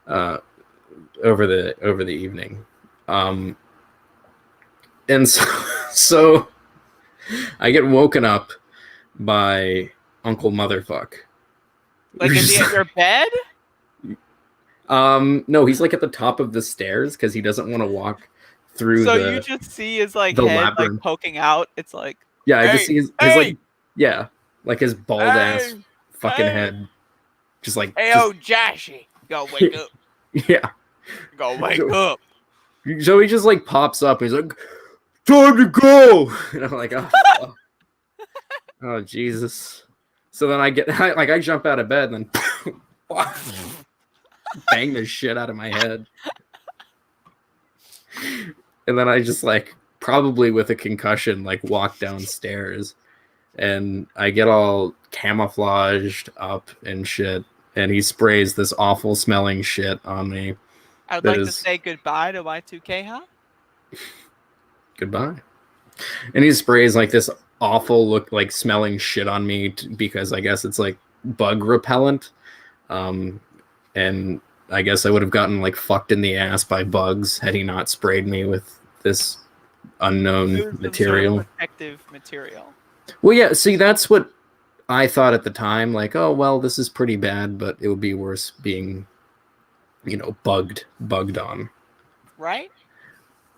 over the evening, and so I get woken up by Uncle Motherfuck. Like, is he at your bed? No, he's like at the top of the stairs because he doesn't want to walk through. So you just see his like head labyrinth. like poking out. It's like, yeah, I hey, just see his like, yeah, like his bald ass fucking head, just like, hey, oh, Joshy, go wake up. Yeah, go wake up. So he just like pops up. And he's like, time to go, and I'm like, oh, oh Jesus. So then I jump out of bed and then bang the shit out of my head. And then I just like, probably with a concussion, like walk downstairs, and I get all camouflaged up and shit. And he sprays this awful smelling shit on me. I would like to say goodbye to Y2K, huh? Goodbye. And he sprays like this awful like smelling shit on me because I guess it's like bug repellent. And I guess I would have gotten like fucked in the ass by bugs had he not sprayed me with this unknown material. Protective material. Well, yeah, see, that's what I thought at the time. Like, oh, well, this is pretty bad, but it would be worse being, bugged on. Right?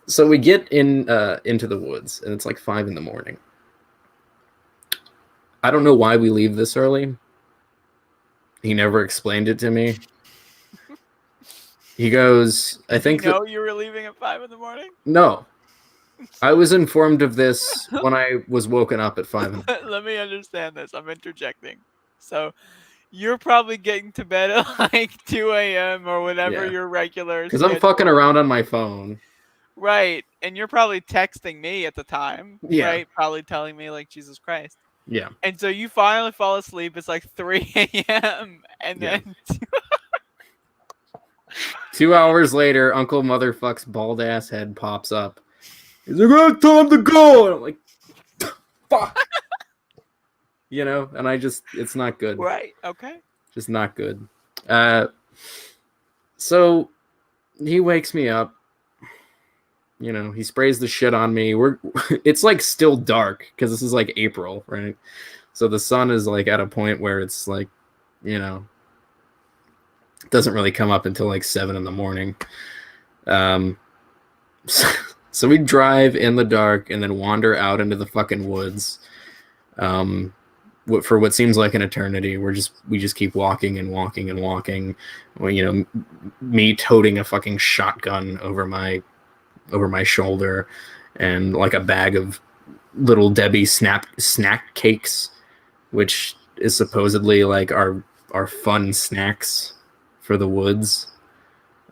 So we get into the woods, and it's like 5 a.m. I don't know why we leave this early. He never explained it to me. He goes, I think you know you were leaving at 5 a.m? No. I was informed of this when I was woken up at 5 a.m. Let me understand this. I'm interjecting. So you're probably getting to bed at like 2 a.m. or whatever your regular. Because I'm fucking around on my phone. Right. And you're probably texting me at the time. Yeah. Right? Probably telling me like, Jesus Christ. Yeah. And so you finally fall asleep. It's like 3 a.m. And then 2 hours later, Uncle Motherfuck's bald ass head pops up. He's like, oh, time to go. And I'm like, fuck. And it's not good. Right. Okay. Just not good. So he wakes me up. He sprays the shit on me. It's like still dark because this is like April, right? So the sun is like at a point where it's like, doesn't really come up until like 7 a.m. So we drive in the dark and then wander out into the fucking woods. For what seems like an eternity. We just keep walking and walking and walking. Well, me toting a fucking shotgun over my shoulder and like a bag of Little Debbie snack cakes, which is supposedly like our fun snacks for the woods.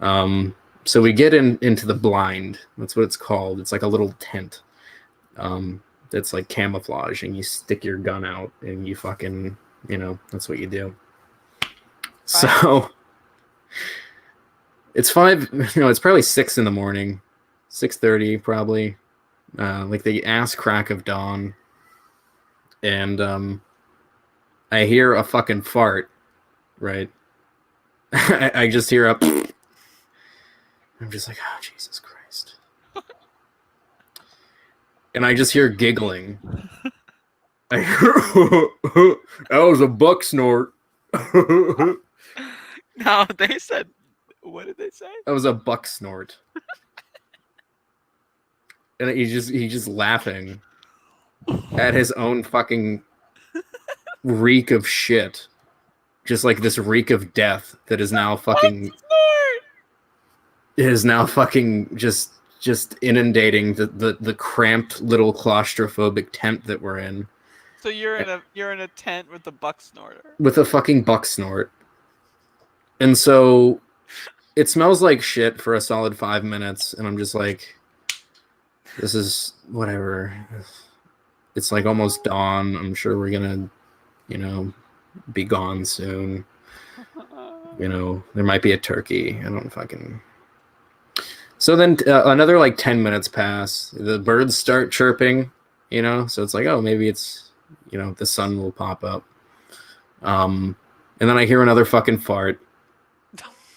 So we get into the blind. That's what it's called. It's like a little tent. That's like camouflage, and you stick your gun out, and you fucking, that's what you do. So it's it's probably 6 in the morning, 6:30 probably, like the ass crack of dawn, and I hear a fucking fart, right? I just hear a. I'm just like, oh, Jesus Christ. And I just hear giggling. I hear, that was a buck snort. No, they said, what did they say? That was a buck snort. And he's just laughing at his own fucking reek of shit. Just like this reek of death that is now fucking... is now fucking just inundating the cramped little claustrophobic tent that we're in. So you're in a tent with a buck snorter. With a fucking buck snort. And so it smells like shit for a solid 5 minutes, and I'm just like, this is whatever. It's like almost dawn. I'm sure we're gonna, be gone soon. There might be a turkey. I don't fucking... So then another like 10 minutes pass. The birds start chirping, so it's like, oh, maybe it's, the sun will pop up. And then I hear another fucking fart.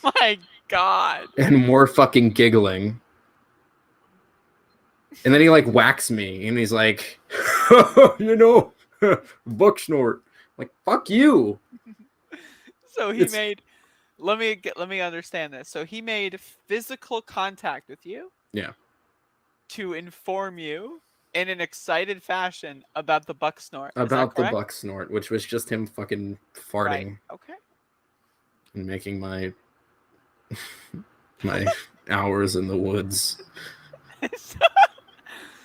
Oh my God. And more fucking giggling. And then he like whacks me and he's like, buck snort. I'm like, fuck you. So he made... Let me understand this. So he made physical contact with you? Yeah. To inform you in an excited fashion about the buck snort. About the buck snort, which was just him fucking farting. Right. Okay. And making my hours in the woods. So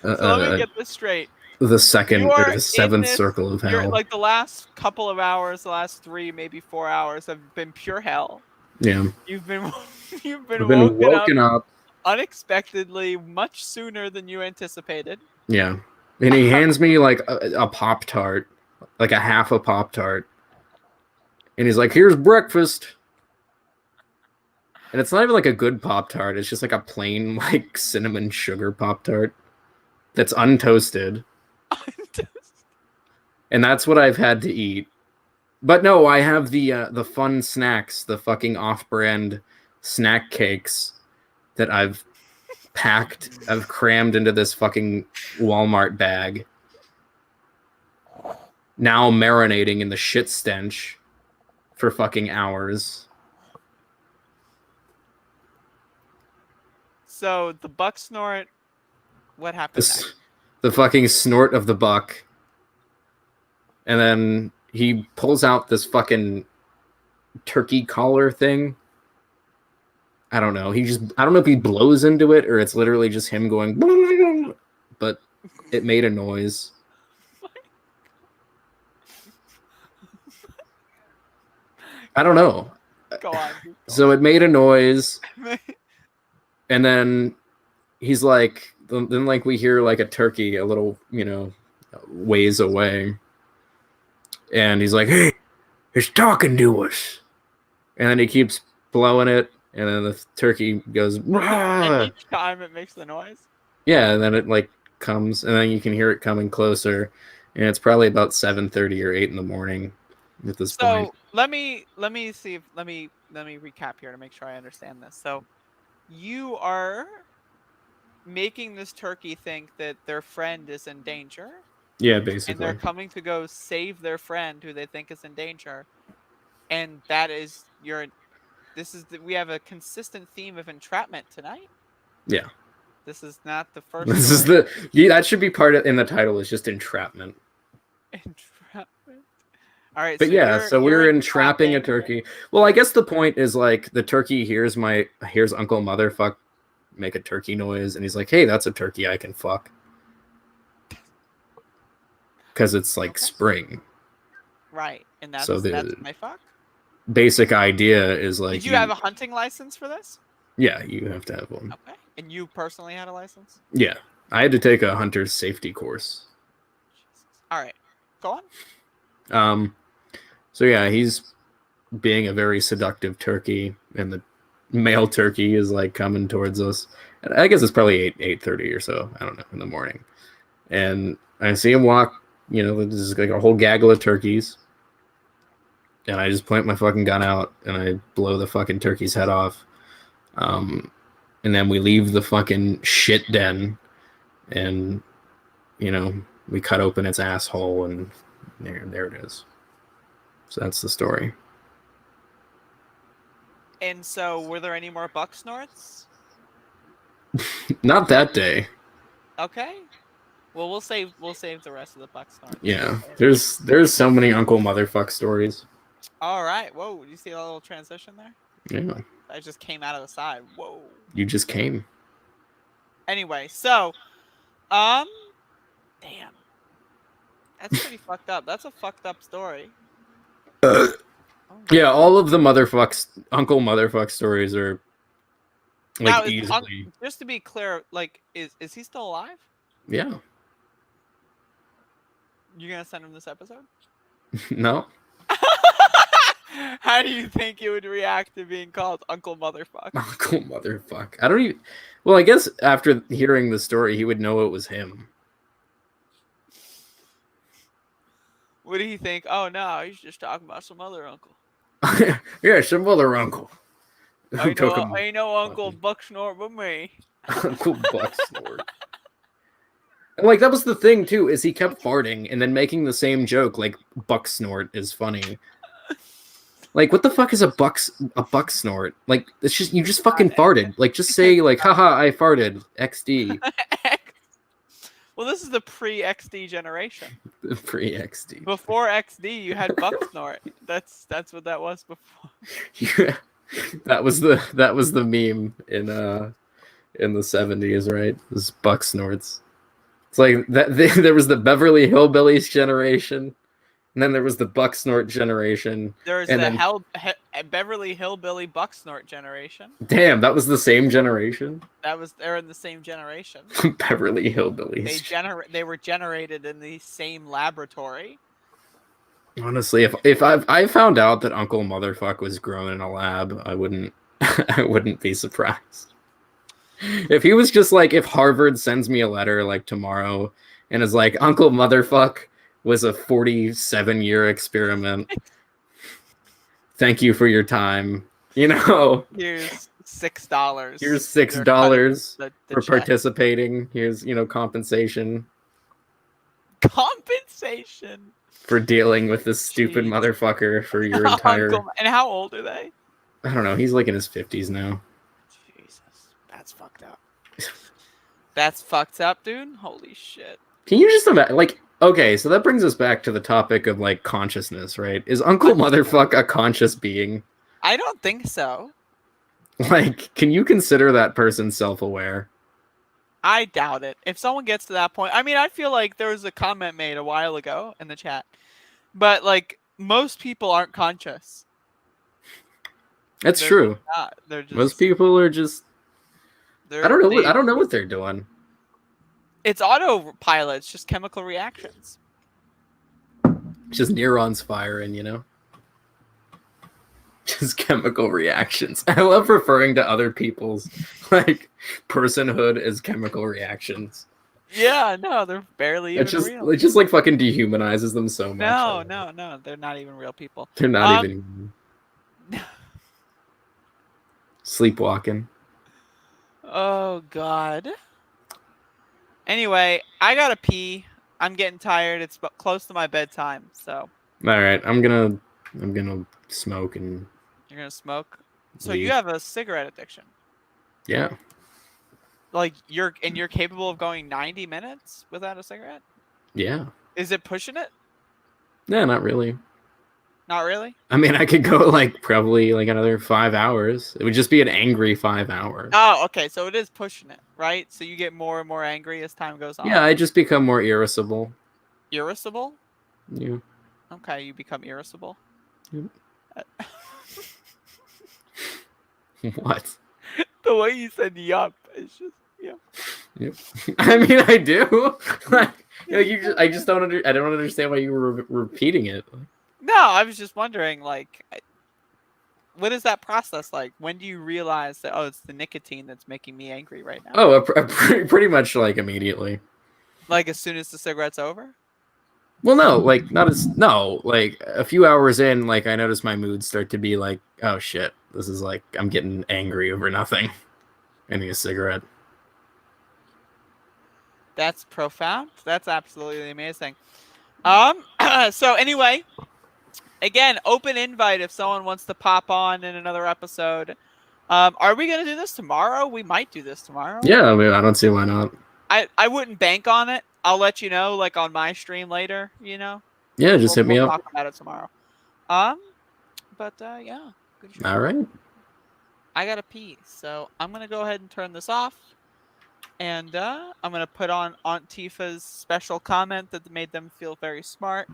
let me get this straight. The second or the seventh circle of hell. Like the last couple of hours, the last 3, maybe 4 hours have been pure hell. Yeah. You've been woken up unexpectedly much sooner than you anticipated. Yeah. And he hands me like a Pop-Tart, like a half a Pop-Tart. And he's like, here's breakfast. And it's not even like a good Pop-Tart. It's just like a plain like cinnamon sugar Pop-Tart that's untoasted. And that's what I've had to eat. But no, I have the fun snacks, the fucking off-brand snack cakes that I've crammed into this fucking Walmart bag. Now marinating in the shit stench for fucking hours. So the buck snort, what happened next? The fucking snort of the buck. And then he pulls out this fucking turkey collar thing. I don't know. I don't know if he blows into it or it's literally just him going, but it made a noise. I don't know. Go on. So it made a noise. And then he's like, then like we hear like a turkey a little, ways away. And he's like, hey, it's talking to us. And then he keeps blowing it. And then the turkey goes, and each time it makes the noise? Yeah, and then it like comes, and then you can hear it coming closer. And it's probably about 7:30 or 8 in the morning at this point. So let me recap here to make sure I understand this. So you are making this turkey think that their friend is in danger. Yeah, basically. And they're coming to go save their friend who they think is in danger. And that is we have a consistent theme of entrapment tonight. Yeah. This is not the first. This is that should be part of in the title is just entrapment. Entrapment. All right. But so we're entrapping a turkey. Well, I guess the point is like the turkey hears Uncle Motherfuck make a turkey noise, and he's like, "Hey, that's a turkey I can fuck." Because it's like spring. Right. And that's So the that's my fuck. basic idea is like, Did you have a hunting license for this? yeah, you have to have one. Okay. And you personally had a license? Yeah, I had to take a hunter's safety course. Jesus. All right. Go on. So yeah, he's being a very seductive turkey, and the male turkey is like coming towards us. And I guess it's probably 8:30 or so. I don't know, in the morning. And I see him walk. You know, there's like a whole gaggle of turkeys. And I just point my fucking gun out and I blow the fucking turkey's head off. And then we leave the fucking shit den, and you know, we cut open its asshole, and there it is. So that's the story. And so, were there any more buck snorts? Not that day. Okay. Well, we'll save the rest of the buck snorts. Yeah, there's so many Uncle Motherfuck stories. All right. Whoa. Did you see a little transition there? Yeah, I just came out of the side. Whoa. you just came. Anyway, so, damn. That's pretty fucked up. That's a fucked up story. Yeah, all of the Uncle Motherfuck stories are like Now, easily. just to be clear, like, is he still alive? Yeah. You gonna send him this episode? No. How do you think he would react to being called Uncle Motherfuck? Uncle Motherfuck. I don't even. Well, I guess after hearing the story, he would know it was him. What do you think? Oh no, he's just talking about some other uncle. Yeah, some other uncle. I Took know, him ain't no Uncle fucking- Bucksnort but me. Uncle Bucksnort. And like that was the thing too, is he kept farting and then making the same joke. Like buck snort is funny. Like what the fuck is a buck snort? Like it's just you just fucking farted. Like just say like haha I farted XD. Well, this is the pre-XD generation. Pre XD. Before XD, you had Bucksnort. That's what that was before. Yeah. That was the meme in the 70s, right? It was buck snorts. It's like that there was the Beverly Hillbillies generation, and then there was the buck snort generation. There's and the then, Beverly Hillbilly Bucksnort generation. damn, that was the same generation. They're in the same generation. Beverly Hillbillies. They were generated in the same laboratory. Honestly, if I found out that Uncle Motherfuck was grown in a lab, I wouldn't I wouldn't be surprised. If he was just like, if Harvard sends me a letter like tomorrow and is like, Uncle Motherfuck was a 47-year experiment. Thank you for your time. You know, Here's $6. here's They're $6 cutting the for check. participating. Here's, compensation Compensation. for dealing with this stupid Jeez. motherfucker for your entire. And how old are they? I don't know. He's like in his 50s now. Jesus, that's fucked up. That's fucked up, dude. Holy shit. Can you just imagine? Like, okay, so that brings us back to the topic of like consciousness, right? Is Uncle Motherfuck a conscious being? I don't think so. Like, can you consider that person self-aware? I doubt it. If someone gets to that point, I mean, I feel like there was a comment made a while ago in the chat, but like most people aren't conscious. That's They're true. Not. They're just. Most people are just. I don't know. I don't know what they're doing. It's autopilot. It's just chemical reactions. Just neurons firing, Just chemical reactions. I love referring to other people's like personhood as chemical reactions. Yeah, no, they're barely even real. It just like fucking dehumanizes them so much. No, they're not even real people. They're not even sleepwalking. Oh God. Anyway, I gotta pee. I'm getting tired. It's close to my bedtime, so. All right, I'm gonna smoke and. You're gonna smoke. So leave. you have a cigarette addiction. Yeah. Like you're capable of going 90 minutes without a cigarette? Yeah. Is it pushing it? Yeah, not really. Not really? I mean, I could go like probably like another 5 hours. It would just be an angry 5 hours. Oh, okay. So it is pushing it, right? So you get more and more angry as time goes on. Yeah, I just become more irascible. Irascible? Yeah. Okay, you become irritable. What? The way you said "yup" is just Yep. I mean, I do. I just don't I don't understand why you were repeating it. No, I was just wondering, like, what is that process like? When do you realize that, oh, it's the nicotine that's making me angry right now? Oh, pretty much like immediately. Like as soon as the cigarette's over? Well, no, like like a few hours in, like I noticed my mood start to be like, oh shit, this is like I'm getting angry over nothing. I need a cigarette. That's profound. That's absolutely amazing. So anyway, again, open invite if someone wants to pop on in another episode. Are we gonna do this tomorrow? We might do this tomorrow. Yeah, I mean, I don't see why not. I wouldn't bank on it. I'll let you know, like on my stream later. You know. Yeah, just hit me we'll up. talk about it tomorrow. But yeah. Good show. All right. I gotta pee, so I'm gonna go ahead and turn this off. And I'm gonna put on Aunt Tifa's special comment that made them feel very smart.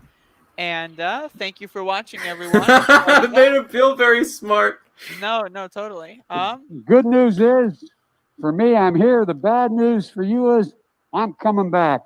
And thank you for watching, everyone. It made him feel very smart. No, totally. Good news is, for me, I'm here. The bad news for you is, I'm coming back.